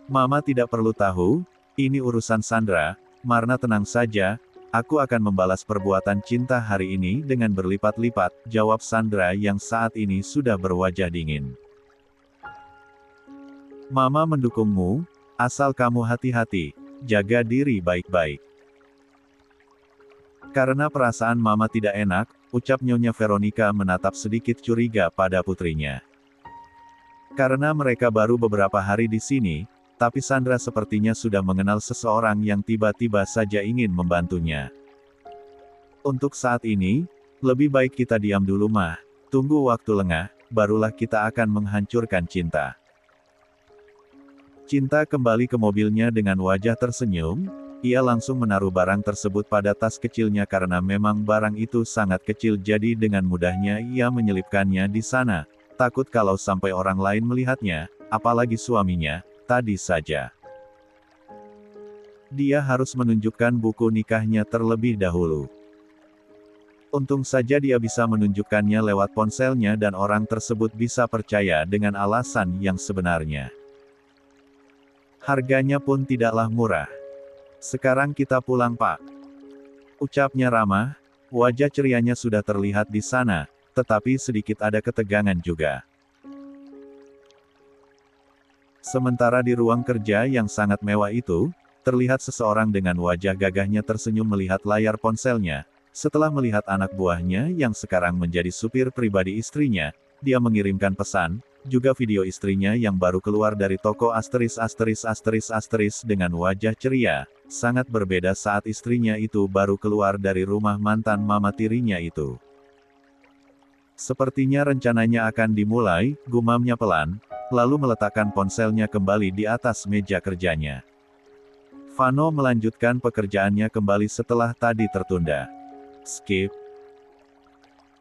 Speaker 1: Mama tidak perlu tahu, ini urusan Sandra, Marna tenang saja, aku akan membalas perbuatan Cinta hari ini dengan berlipat-lipat, jawab Sandra yang saat ini sudah berwajah dingin. Mama mendukungmu, asal kamu hati-hati, jaga diri baik-baik. Karena perasaan Mama tidak enak, ucap Nyonya Veronica menatap sedikit curiga pada putrinya. Karena mereka baru beberapa hari di sini, tapi Sandra sepertinya sudah mengenal seseorang yang tiba-tiba saja ingin membantunya. Untuk saat ini, lebih baik kita diam dulu mah, tunggu waktu lengah, barulah kita akan menghancurkan Cinta. Cinta kembali ke mobilnya dengan wajah tersenyum, ia langsung menaruh barang tersebut pada tas kecilnya karena memang barang itu sangat kecil jadi dengan mudahnya ia menyelipkannya di sana, takut kalau sampai orang lain melihatnya, apalagi suaminya. Tadi saja, dia harus menunjukkan buku nikahnya terlebih dahulu. Untung saja dia bisa menunjukkannya lewat ponselnya dan orang tersebut bisa percaya dengan alasan yang sebenarnya. Harganya pun tidaklah murah. Sekarang kita pulang Pak. Ucapnya ramah, wajah cerianya sudah terlihat di sana, tetapi sedikit ada ketegangan juga. Sementara di ruang kerja yang sangat mewah itu, terlihat seseorang dengan wajah gagahnya tersenyum melihat layar ponselnya. Setelah melihat anak buahnya yang sekarang menjadi supir pribadi istrinya, dia mengirimkan pesan, juga video istrinya yang baru keluar dari toko dengan wajah ceria, sangat berbeda saat istrinya itu baru keluar dari rumah mantan mama tirinya itu. Sepertinya rencananya akan dimulai, gumamnya pelan, lalu meletakkan ponselnya kembali di atas meja kerjanya. Vano melanjutkan pekerjaannya kembali setelah tadi tertunda. Skip.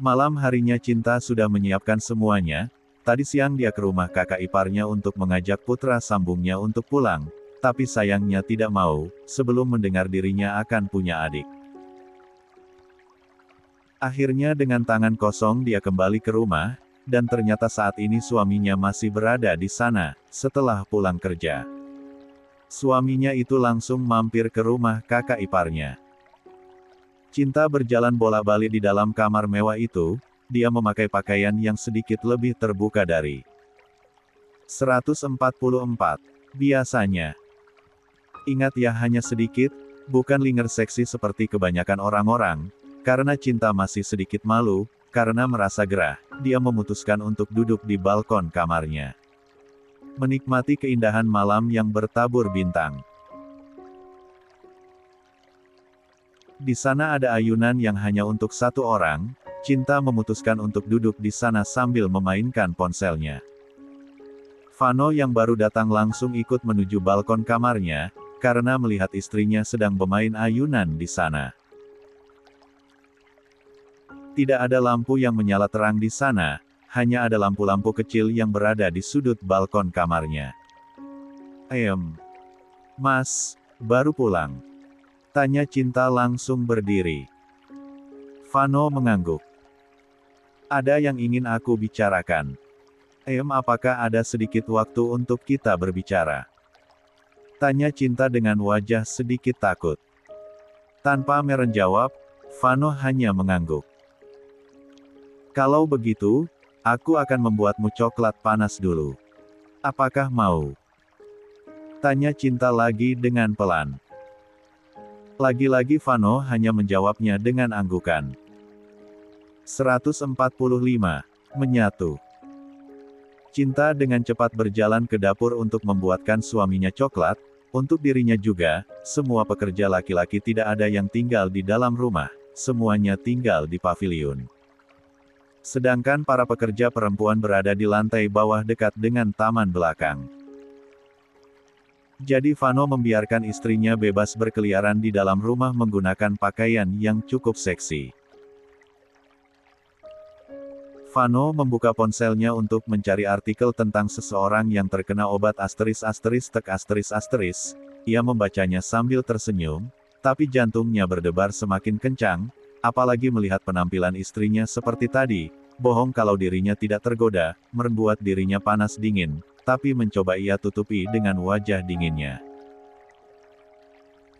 Speaker 1: Malam harinya Cinta sudah menyiapkan semuanya, tadi siang dia ke rumah kakak iparnya untuk mengajak putra sambungnya untuk pulang, tapi sayangnya tidak mau, sebelum mendengar dirinya akan punya adik. Akhirnya dengan tangan kosong dia kembali ke rumah, dan ternyata saat ini suaminya masih berada di sana, setelah pulang kerja. Suaminya itu langsung mampir ke rumah kakak iparnya. Cinta berjalan bolak-balik di dalam kamar mewah itu, dia memakai pakaian yang sedikit lebih terbuka dari 144. Biasanya. Ingat ya, hanya sedikit, bukan linger seksi seperti kebanyakan orang-orang, karena Cinta masih sedikit malu, karena merasa gerah, dia memutuskan untuk duduk di balkon kamarnya. Menikmati keindahan malam yang bertabur bintang. Di sana ada ayunan yang hanya untuk satu orang. Cinta memutuskan untuk duduk di sana sambil memainkan ponselnya. Vano yang baru datang langsung ikut menuju balkon kamarnya, karena melihat istrinya sedang bermain ayunan di sana. Tidak ada lampu yang menyala terang di sana, hanya ada lampu-lampu kecil yang berada di sudut balkon kamarnya. Mas, baru pulang?" tanya Cinta langsung berdiri. Vano mengangguk. "Ada yang ingin aku bicarakan." Apakah ada sedikit waktu untuk kita berbicara?" tanya Cinta dengan wajah sedikit takut. Tanpa menjawab, Vano hanya mengangguk. "Kalau begitu, aku akan membuatmu coklat panas dulu. Apakah mau?" tanya Cinta lagi dengan pelan. Lagi-lagi Vano hanya menjawabnya dengan anggukan. 145. Menyatu. Cinta dengan cepat berjalan ke dapur untuk membuatkan suaminya coklat, untuk dirinya juga. Semua pekerja laki-laki tidak ada yang tinggal di dalam rumah, semuanya tinggal di paviliun. Sedangkan para pekerja perempuan berada di lantai bawah dekat dengan taman belakang. Jadi Vano membiarkan istrinya bebas berkeliaran di dalam rumah menggunakan pakaian yang cukup seksi. Vano membuka ponselnya untuk mencari artikel tentang seseorang yang terkena obat *****. Ia membacanya sambil tersenyum, tapi jantungnya berdebar semakin kencang, apalagi melihat penampilan istrinya seperti tadi. Bohong kalau dirinya tidak tergoda, membuat dirinya panas dingin, tapi mencoba ia tutupi dengan wajah dinginnya.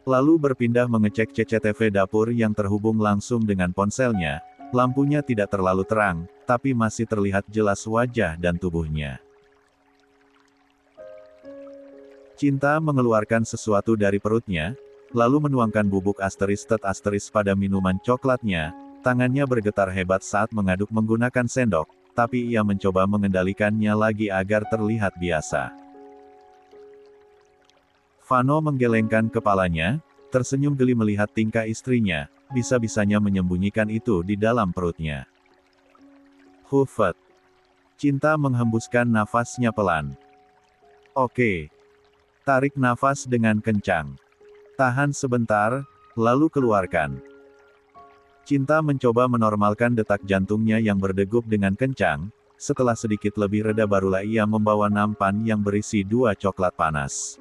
Speaker 1: Lalu berpindah mengecek CCTV dapur yang terhubung langsung dengan ponselnya. Lampunya tidak terlalu terang, tapi masih terlihat jelas wajah dan tubuhnya. Cinta mengeluarkan sesuatu dari perutnya, lalu menuangkan bubuk **** pada minuman coklatnya. Tangannya bergetar hebat saat mengaduk menggunakan sendok, tapi ia mencoba mengendalikannya lagi agar terlihat biasa. Vano menggelengkan kepalanya, tersenyum geli melihat tingkah istrinya, bisa-bisanya menyembunyikan itu di dalam perutnya. Hufet. Cinta menghembuskan nafasnya pelan. "Oke. Tarik nafas dengan kencang. Tahan sebentar, lalu keluarkan." Cinta mencoba menormalkan detak jantungnya yang berdegup dengan kencang. Setelah sedikit lebih reda barulah ia membawa nampan yang berisi 2 coklat panas.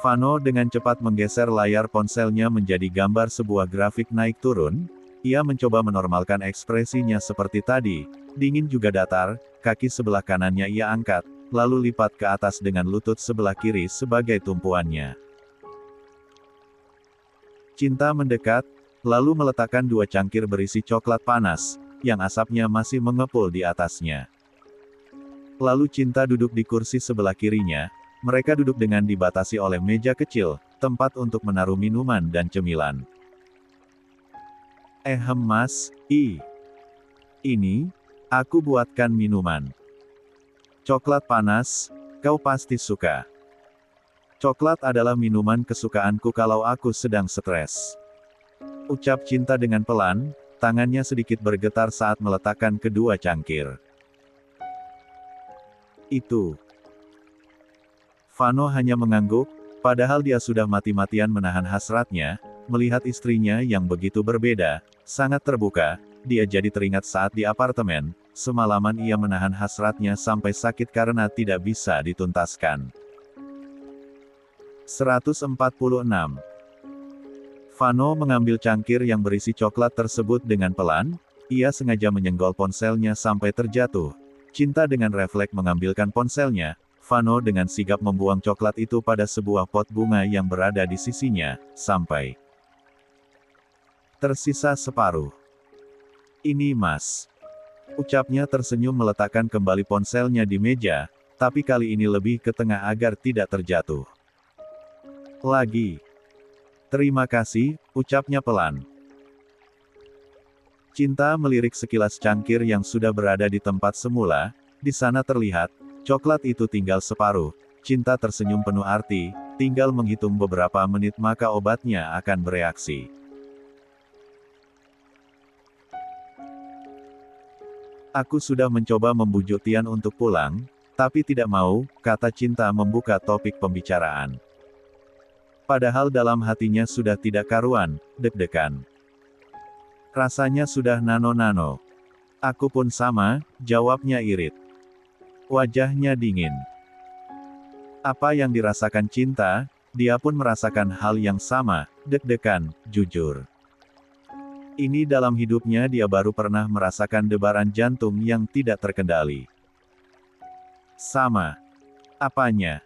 Speaker 1: Vano dengan cepat menggeser layar ponselnya menjadi gambar sebuah grafik naik turun. Ia mencoba menormalkan ekspresinya seperti tadi. Dingin juga datar, kaki sebelah kanannya ia angkat, lalu lipat ke atas dengan lutut sebelah kiri sebagai tumpuannya. Cinta mendekat, lalu meletakkan 2 cangkir berisi coklat panas, yang asapnya masih mengepul di atasnya. Lalu Cinta duduk di kursi sebelah kirinya. Mereka duduk dengan dibatasi oleh meja kecil, tempat untuk menaruh minuman dan cemilan. Mas, ini, aku buatkan minuman. Coklat panas, kau pasti suka. Coklat adalah minuman kesukaanku kalau aku sedang stres. Ucap Cinta dengan pelan, tangannya sedikit bergetar saat meletakkan kedua cangkir. Itu. Vano hanya mengangguk, padahal dia sudah mati-matian menahan hasratnya, melihat istrinya yang begitu berbeda, sangat terbuka. Dia jadi teringat saat di apartemen, semalaman ia menahan hasratnya sampai sakit karena tidak bisa dituntaskan. 146. Vano mengambil cangkir yang berisi coklat tersebut dengan pelan. Ia sengaja menyenggol ponselnya sampai terjatuh. Cinta dengan refleks mengambilkan ponselnya. Vano dengan sigap membuang coklat itu pada sebuah pot bunga yang berada di sisinya, sampai Tersisa separuh. Ini Mas. Ucapnya tersenyum meletakkan kembali ponselnya di meja, tapi kali ini lebih ke tengah agar tidak terjatuh. Lagi. Terima kasih, ucapnya pelan. Cinta melirik sekilas cangkir yang sudah berada di tempat semula, di sana terlihat, coklat itu tinggal separuh. Cinta tersenyum penuh arti, tinggal menghitung beberapa menit maka obatnya akan bereaksi. Aku sudah mencoba membujuk Tian untuk pulang, tapi tidak mau, kata Cinta membuka topik pembicaraan. Padahal dalam hatinya sudah tidak karuan, deg-degan. Rasanya sudah nano-nano. Aku pun sama, jawabnya irit. Wajahnya dingin. Apa yang dirasakan Cinta, dia pun merasakan hal yang sama, deg-degan, jujur. Ini dalam hidupnya dia baru pernah merasakan debaran jantung yang tidak terkendali. Sama. Apanya?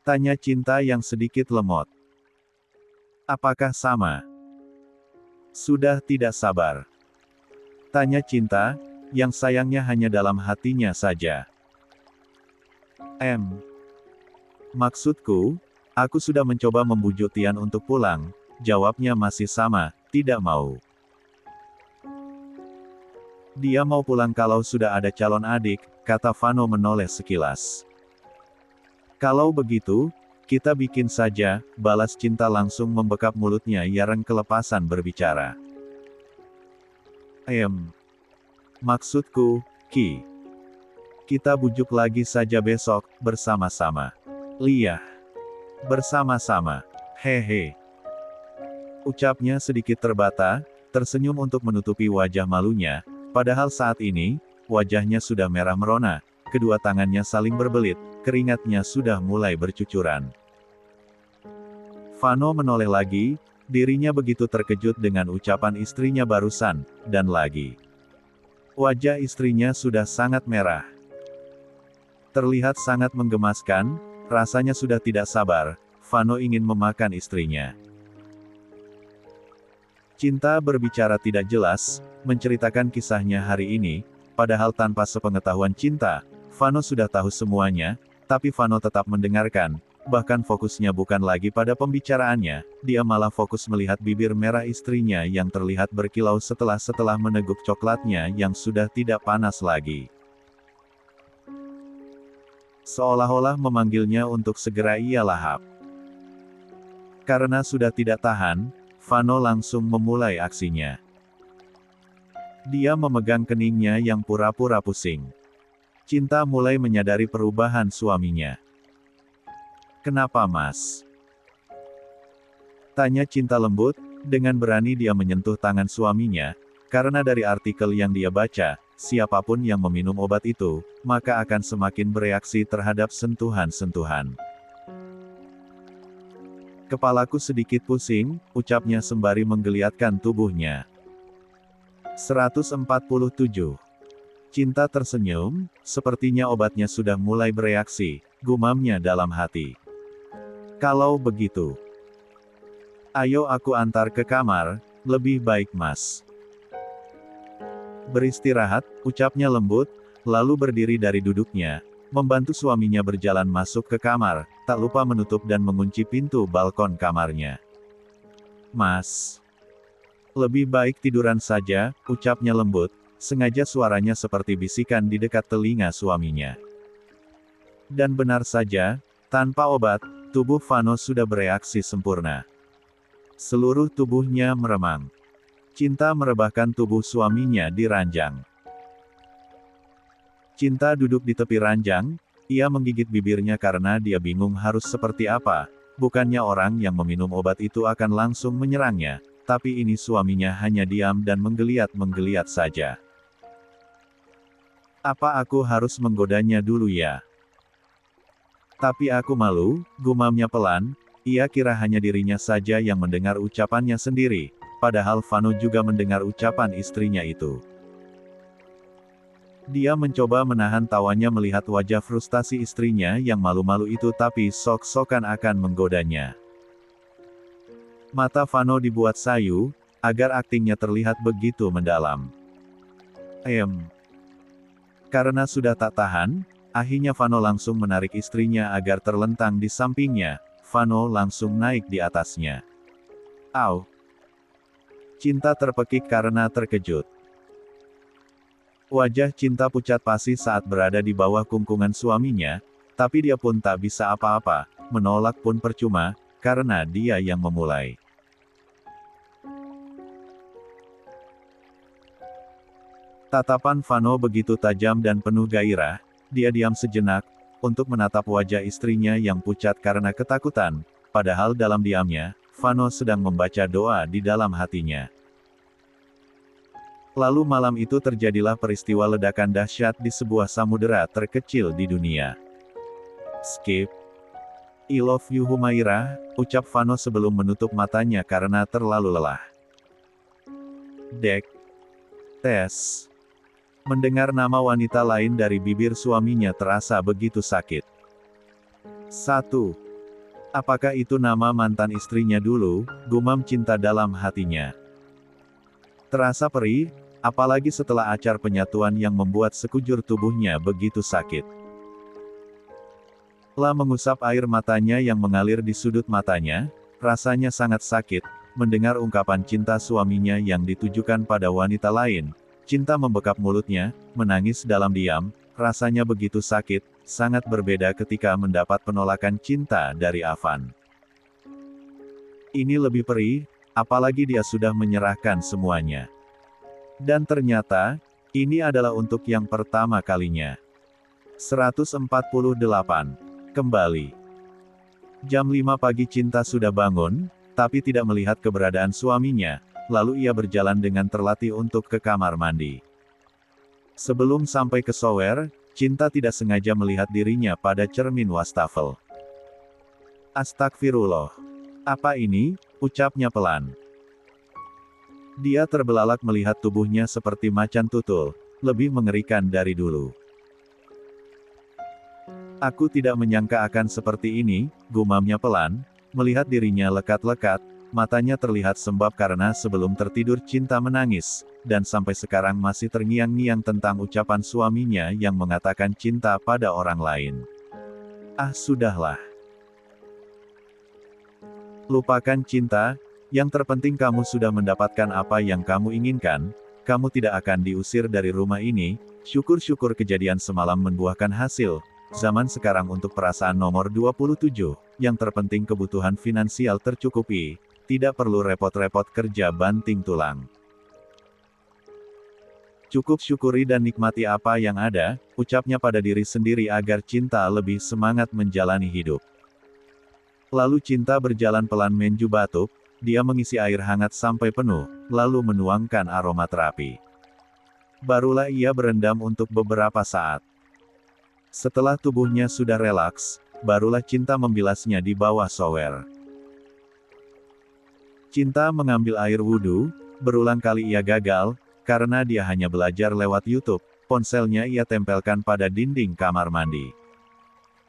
Speaker 1: Tanya Cinta yang sedikit lemot. Apakah sama? Sudah tidak sabar. Tanya Cinta, yang sayangnya hanya dalam hatinya saja. Maksudku, aku sudah mencoba membujuk Tian untuk pulang, jawabnya masih sama, tidak mau. Dia mau pulang kalau sudah ada calon adik, kata Vano menoleh sekilas. Kalau begitu, kita bikin saja, balas Cinta langsung membekap mulutnya Yareng kelepasan berbicara. Maksudku, Ki. Kita bujuk lagi saja besok, bersama-sama. Liah. Bersama-sama. Hehe. Ucapnya sedikit terbata, tersenyum untuk menutupi wajah malunya. Padahal saat ini, wajahnya sudah merah merona, kedua tangannya saling berbelit, keringatnya sudah mulai bercucuran. Vano menoleh lagi, dirinya begitu terkejut dengan ucapan istrinya barusan, dan lagi. Wajah istrinya sudah sangat merah. Terlihat sangat menggemaskan, rasanya sudah tidak sabar, Vano ingin memakan istrinya. Cinta berbicara tidak jelas, menceritakan kisahnya hari ini, padahal tanpa sepengetahuan Cinta, Vano sudah tahu semuanya, tapi Vano tetap mendengarkan, bahkan fokusnya bukan lagi pada pembicaraannya, dia malah fokus melihat bibir merah istrinya yang terlihat berkilau setelah meneguk coklatnya yang sudah tidak panas lagi. Seolah-olah memanggilnya untuk segera ia lahap. Karena sudah tidak tahan, Vano langsung memulai aksinya. Dia memegang keningnya yang pura-pura pusing. Cinta mulai menyadari perubahan suaminya. Kenapa Mas? Tanya Cinta lembut, dengan berani dia menyentuh tangan suaminya, karena dari artikel yang dia baca, siapapun yang meminum obat itu, maka akan semakin bereaksi terhadap sentuhan-sentuhan. Kepalaku sedikit pusing, ucapnya sembari menggeliatkan tubuhnya. 147. Cinta tersenyum, sepertinya obatnya sudah mulai bereaksi, gumamnya dalam hati. Kalau begitu, ayo aku antar ke kamar, lebih baik Mas. Beristirahat, ucapnya lembut, lalu berdiri dari duduknya, membantu suaminya berjalan masuk ke kamar, tak lupa menutup dan mengunci pintu balkon kamarnya. Mas. Lebih baik tiduran saja, ucapnya lembut, sengaja suaranya seperti bisikan di dekat telinga suaminya. Dan benar saja, tanpa obat, tubuh Vano sudah bereaksi sempurna. Seluruh tubuhnya meremang. Cinta merebahkan tubuh suaminya di ranjang. Cinta duduk di tepi ranjang, ia menggigit bibirnya karena dia bingung harus seperti apa, bukannya orang yang meminum obat itu akan langsung menyerangnya, tapi ini suaminya hanya diam dan menggeliat-menggeliat saja. Apa aku harus menggodanya dulu ya? Tapi aku malu, gumamnya pelan, ia kira hanya dirinya saja yang mendengar ucapannya sendiri, padahal Vano juga mendengar ucapan istrinya itu. Dia mencoba menahan tawanya melihat wajah frustasi istrinya yang malu-malu itu tapi sok-sokan akan menggodanya. Mata Vano dibuat sayu, agar aktingnya terlihat begitu mendalam. Karena sudah tak tahan, akhirnya Vano langsung menarik istrinya agar terlentang di sampingnya. Vano langsung naik di atasnya. Au! Cinta terpekik karena terkejut. Wajah Cinta pucat pasi saat berada di bawah kungkungan suaminya, tapi dia pun tak bisa apa-apa, menolak pun percuma, karena dia yang memulai. Tatapan Vano begitu tajam dan penuh gairah, dia diam sejenak, untuk menatap wajah istrinya yang pucat karena ketakutan, padahal dalam diamnya, Vano sedang membaca doa di dalam hatinya. Lalu malam itu terjadilah peristiwa ledakan dahsyat di sebuah samudera terkecil di dunia. Skip. I love you Humaira, ucap Vano sebelum menutup matanya karena terlalu lelah. Dek. Tes. Mendengar nama wanita lain dari bibir suaminya terasa begitu sakit. 1. Apakah itu nama mantan istrinya dulu, gumam Cinta dalam hatinya. Terasa perih, apalagi setelah acar penyatuan yang membuat sekujur tubuhnya begitu sakit. La mengusap air matanya yang mengalir di sudut matanya, rasanya sangat sakit, mendengar ungkapan cinta suaminya yang ditujukan pada wanita lain. Cinta membekap mulutnya, menangis dalam diam, rasanya begitu sakit, sangat berbeda ketika mendapat penolakan cinta dari Avan. Ini lebih perih, apalagi dia sudah menyerahkan semuanya. Dan ternyata, ini adalah untuk yang pertama kalinya. 148. Kembali. Jam 5 pagi Cinta sudah bangun, tapi tidak melihat keberadaan suaminya. Lalu ia berjalan dengan terlatih untuk ke kamar mandi. Sebelum sampai ke shower, Cinta tidak sengaja melihat dirinya pada cermin wastafel. Astagfirullah. Apa ini? Ucapnya pelan. Dia terbelalak melihat tubuhnya seperti macan tutul, lebih mengerikan dari dulu. Aku tidak menyangka akan seperti ini, gumamnya pelan, melihat dirinya lekat-lekat. Matanya terlihat sembab karena sebelum tertidur Cinta menangis, dan sampai sekarang masih terngiang-ngiang tentang ucapan suaminya yang mengatakan cinta pada orang lain. Ah sudahlah. Lupakan cinta, yang terpenting kamu sudah mendapatkan apa yang kamu inginkan, kamu tidak akan diusir dari rumah ini, syukur-syukur kejadian semalam membuahkan hasil. Zaman sekarang untuk perasaan nomor 27, yang terpenting kebutuhan finansial tercukupi. Tidak perlu repot-repot kerja banting tulang. Cukup syukuri dan nikmati apa yang ada, ucapnya pada diri sendiri agar Cinta lebih semangat menjalani hidup. Lalu Cinta berjalan pelan menuju batub, dia mengisi air hangat sampai penuh, lalu menuangkan aroma terapi. Barulah ia berendam untuk beberapa saat. Setelah tubuhnya sudah relaks, barulah Cinta membilasnya di bawah shower. Cinta mengambil air wudhu, berulang kali ia gagal, karena dia hanya belajar lewat YouTube, ponselnya ia tempelkan pada dinding kamar mandi.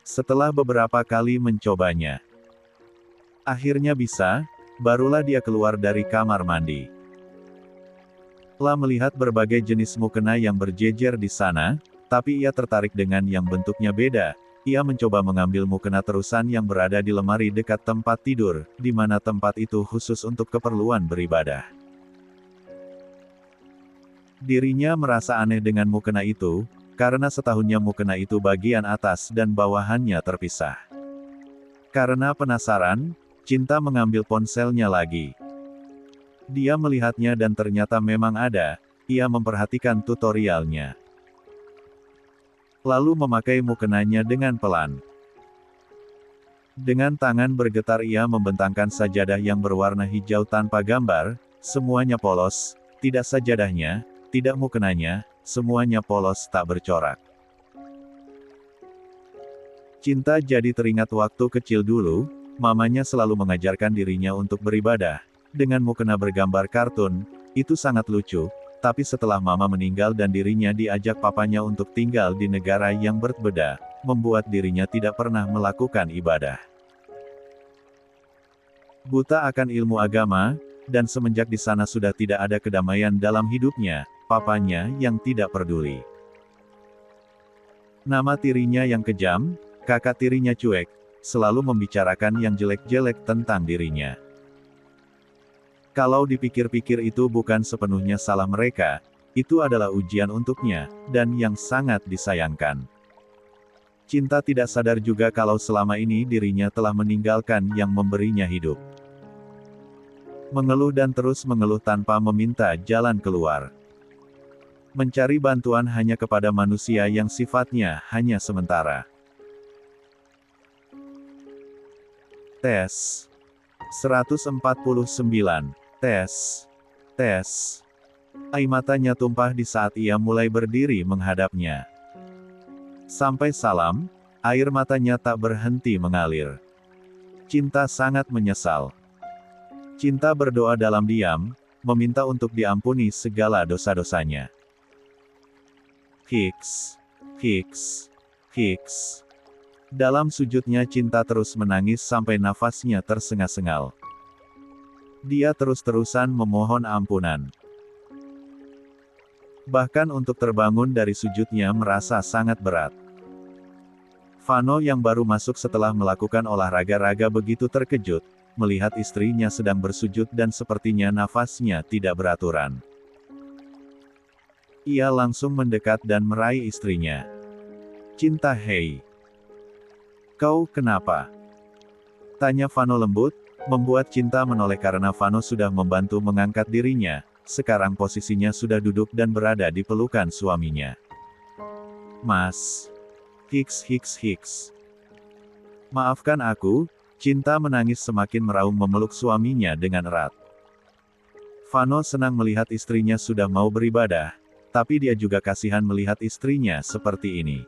Speaker 1: Setelah beberapa kali mencobanya, akhirnya bisa, barulah dia keluar dari kamar mandi. La melihat berbagai jenis mukena yang berjejer di sana, tapi ia tertarik dengan yang bentuknya beda. Ia mencoba mengambil mukena terusan yang berada di lemari dekat tempat tidur, di mana tempat itu khusus untuk keperluan beribadah. Dirinya merasa aneh dengan mukena itu, karena setahunnya mukena itu bagian atas dan bawahannya terpisah. Karena penasaran, Cinta mengambil ponselnya lagi. Dia melihatnya dan ternyata memang ada, ia memperhatikan tutorialnya. Lalu memakai mukenanya dengan pelan. Dengan tangan bergetar ia membentangkan sajadah yang berwarna hijau tanpa gambar, semuanya polos, tidak sajadahnya, tidak mukenanya, semuanya polos tak bercorak. Cinta jadi teringat waktu kecil dulu, mamanya selalu mengajarkan dirinya untuk beribadah, dengan mukena bergambar kartun, itu sangat lucu. Tapi setelah mama meninggal dan dirinya diajak papanya untuk tinggal di negara yang berbeda, membuat dirinya tidak pernah melakukan ibadah. Buta akan ilmu agama, dan semenjak di sana sudah tidak ada kedamaian dalam hidupnya, papanya yang tidak peduli. Nama tirinya yang kejam, kakak tirinya cuek, selalu membicarakan yang jelek-jelek tentang dirinya. Kalau dipikir-pikir itu bukan sepenuhnya salah mereka, itu adalah ujian untuknya, dan yang sangat disayangkan. Cinta tidak sadar juga kalau selama ini dirinya telah meninggalkan yang memberinya hidup. Mengeluh dan terus mengeluh tanpa meminta jalan keluar. Mencari bantuan hanya kepada manusia yang sifatnya hanya sementara. Tes 149. Tes. Air matanya tumpah di saat ia mulai berdiri menghadapnya. Sampai salam, air matanya tak berhenti mengalir. Cinta sangat menyesal. Cinta berdoa dalam diam, meminta untuk diampuni segala dosa-dosanya. Hiks. Dalam sujudnya Cinta terus menangis sampai nafasnya tersengal-sengal. Dia terus-terusan memohon ampunan. Bahkan untuk terbangun dari sujudnya merasa sangat berat. Vano yang baru masuk setelah melakukan olahraga raga begitu terkejut, melihat istrinya sedang bersujud dan sepertinya nafasnya tidak beraturan. Ia langsung mendekat dan meraih istrinya. Cinta, hei. Kau kenapa? Tanya Vano lembut, membuat Cinta menoleh karena Vano sudah membantu mengangkat dirinya, sekarang posisinya sudah duduk dan berada di pelukan suaminya. Mas. Hiks. Maafkan aku. Cinta menangis semakin meraung memeluk suaminya dengan erat. Vano senang melihat istrinya sudah mau beribadah, tapi dia juga kasihan melihat istrinya seperti ini.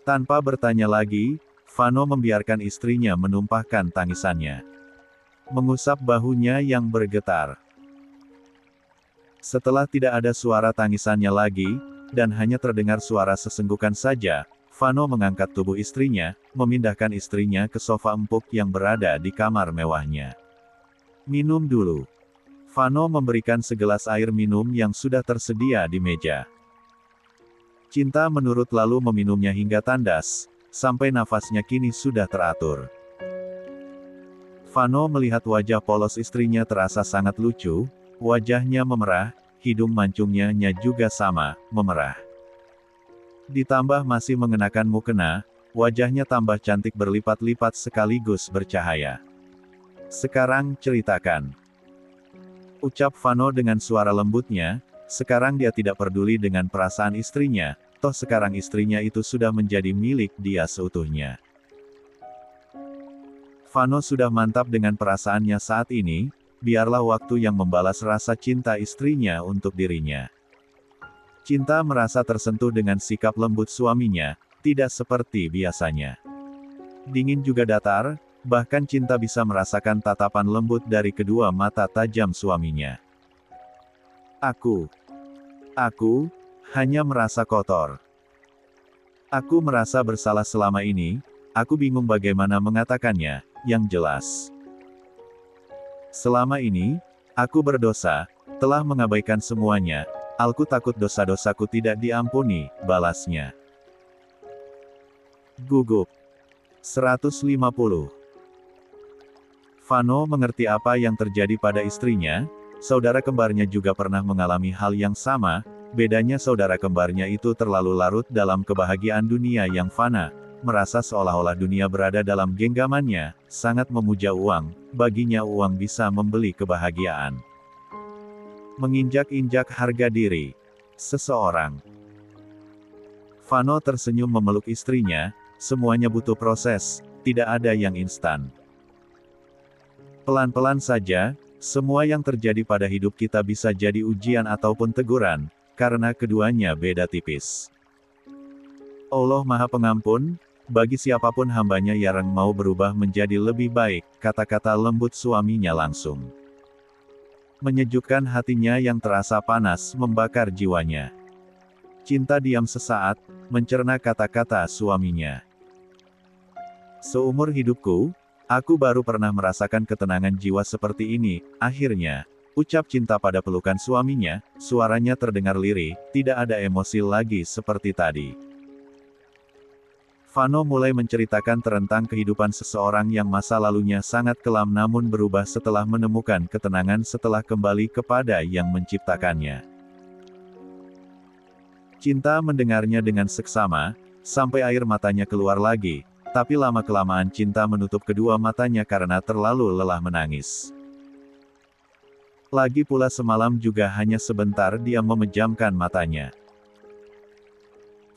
Speaker 1: Tanpa bertanya lagi, Vano membiarkan istrinya menumpahkan tangisannya. Mengusap bahunya yang bergetar. Setelah tidak ada suara tangisannya lagi, dan hanya terdengar suara sesenggukan saja, Vano mengangkat tubuh istrinya, memindahkan istrinya ke sofa empuk yang berada di kamar mewahnya. Minum dulu. Vano memberikan segelas air minum yang sudah tersedia di meja. Cinta menurut lalu meminumnya hingga tandas, sampai nafasnya kini sudah teratur. Vano melihat wajah polos istrinya terasa sangat lucu, wajahnya memerah, hidung mancungnya juga sama, memerah. Ditambah masih mengenakan mukena, wajahnya tambah cantik berlipat-lipat sekaligus bercahaya. Sekarang ceritakan. Ucap Vano dengan suara lembutnya, sekarang dia tidak peduli dengan perasaan istrinya, toh sekarang istrinya itu sudah menjadi milik dia seutuhnya. Vano sudah mantap dengan perasaannya saat ini, biarlah waktu yang membalas rasa cinta istrinya untuk dirinya. Cinta merasa tersentuh dengan sikap lembut suaminya, tidak seperti biasanya. Dingin juga datar, bahkan Cinta bisa merasakan tatapan lembut dari kedua mata tajam suaminya. Aku hanya merasa kotor. Aku merasa bersalah selama ini, aku bingung bagaimana mengatakannya, yang jelas. Selama ini, aku berdosa, telah mengabaikan semuanya. Aku takut dosa-dosaku tidak diampuni, balasnya. Gugup. 150. Vano mengerti apa yang terjadi pada istrinya, saudara kembarnya juga pernah mengalami hal yang sama, bedanya saudara kembarnya itu terlalu larut dalam kebahagiaan dunia yang fana, merasa seolah-olah dunia berada dalam genggamannya, sangat memuja uang, baginya uang bisa membeli kebahagiaan. Menginjak-injak harga diri seseorang. Vano tersenyum memeluk istrinya, semuanya butuh proses, tidak ada yang instan. Pelan-pelan saja, semua yang terjadi pada hidup kita bisa jadi ujian ataupun teguran, karena keduanya beda tipis. Allah Maha Pengampun, bagi siapapun hambanya yang mau berubah menjadi lebih baik, kata-kata lembut suaminya langsung menyejukkan hatinya yang terasa panas membakar jiwanya. Cinta diam sesaat, mencerna kata-kata suaminya. Seumur hidupku, Aku baru pernah merasakan ketenangan jiwa seperti ini, akhirnya. Ucap Cinta pada pelukan suaminya, suaranya terdengar lirih, tidak ada emosi lagi seperti tadi. Vano mulai menceritakan tentang kehidupan seseorang yang masa lalunya sangat kelam namun berubah setelah menemukan ketenangan setelah kembali kepada yang menciptakannya. Cinta mendengarnya dengan seksama, sampai air matanya keluar lagi, tapi lama-kelamaan Cinta menutup kedua matanya karena terlalu lelah menangis. Lagi pula semalam juga hanya sebentar dia memejamkan matanya.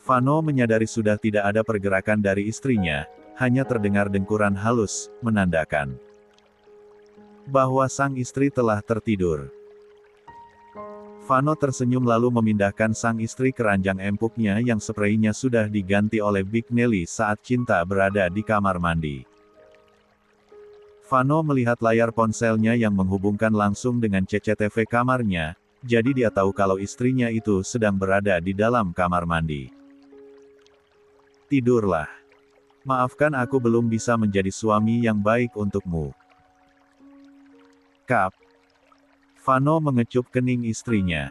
Speaker 1: Vano menyadari sudah tidak ada pergerakan dari istrinya, hanya terdengar dengkuran halus, menandakan bahwa sang istri telah tertidur. Vano tersenyum lalu memindahkan sang istri ke ranjang empuknya yang spraynya sudah diganti oleh Big Nelly saat Cinta berada di kamar mandi. Vano melihat layar ponselnya yang menghubungkan langsung dengan CCTV kamarnya, jadi dia tahu kalau istrinya itu sedang berada di dalam kamar mandi. Tidurlah. Maafkan aku belum bisa menjadi suami yang baik untukmu. Kap. Vano mengecup kening istrinya.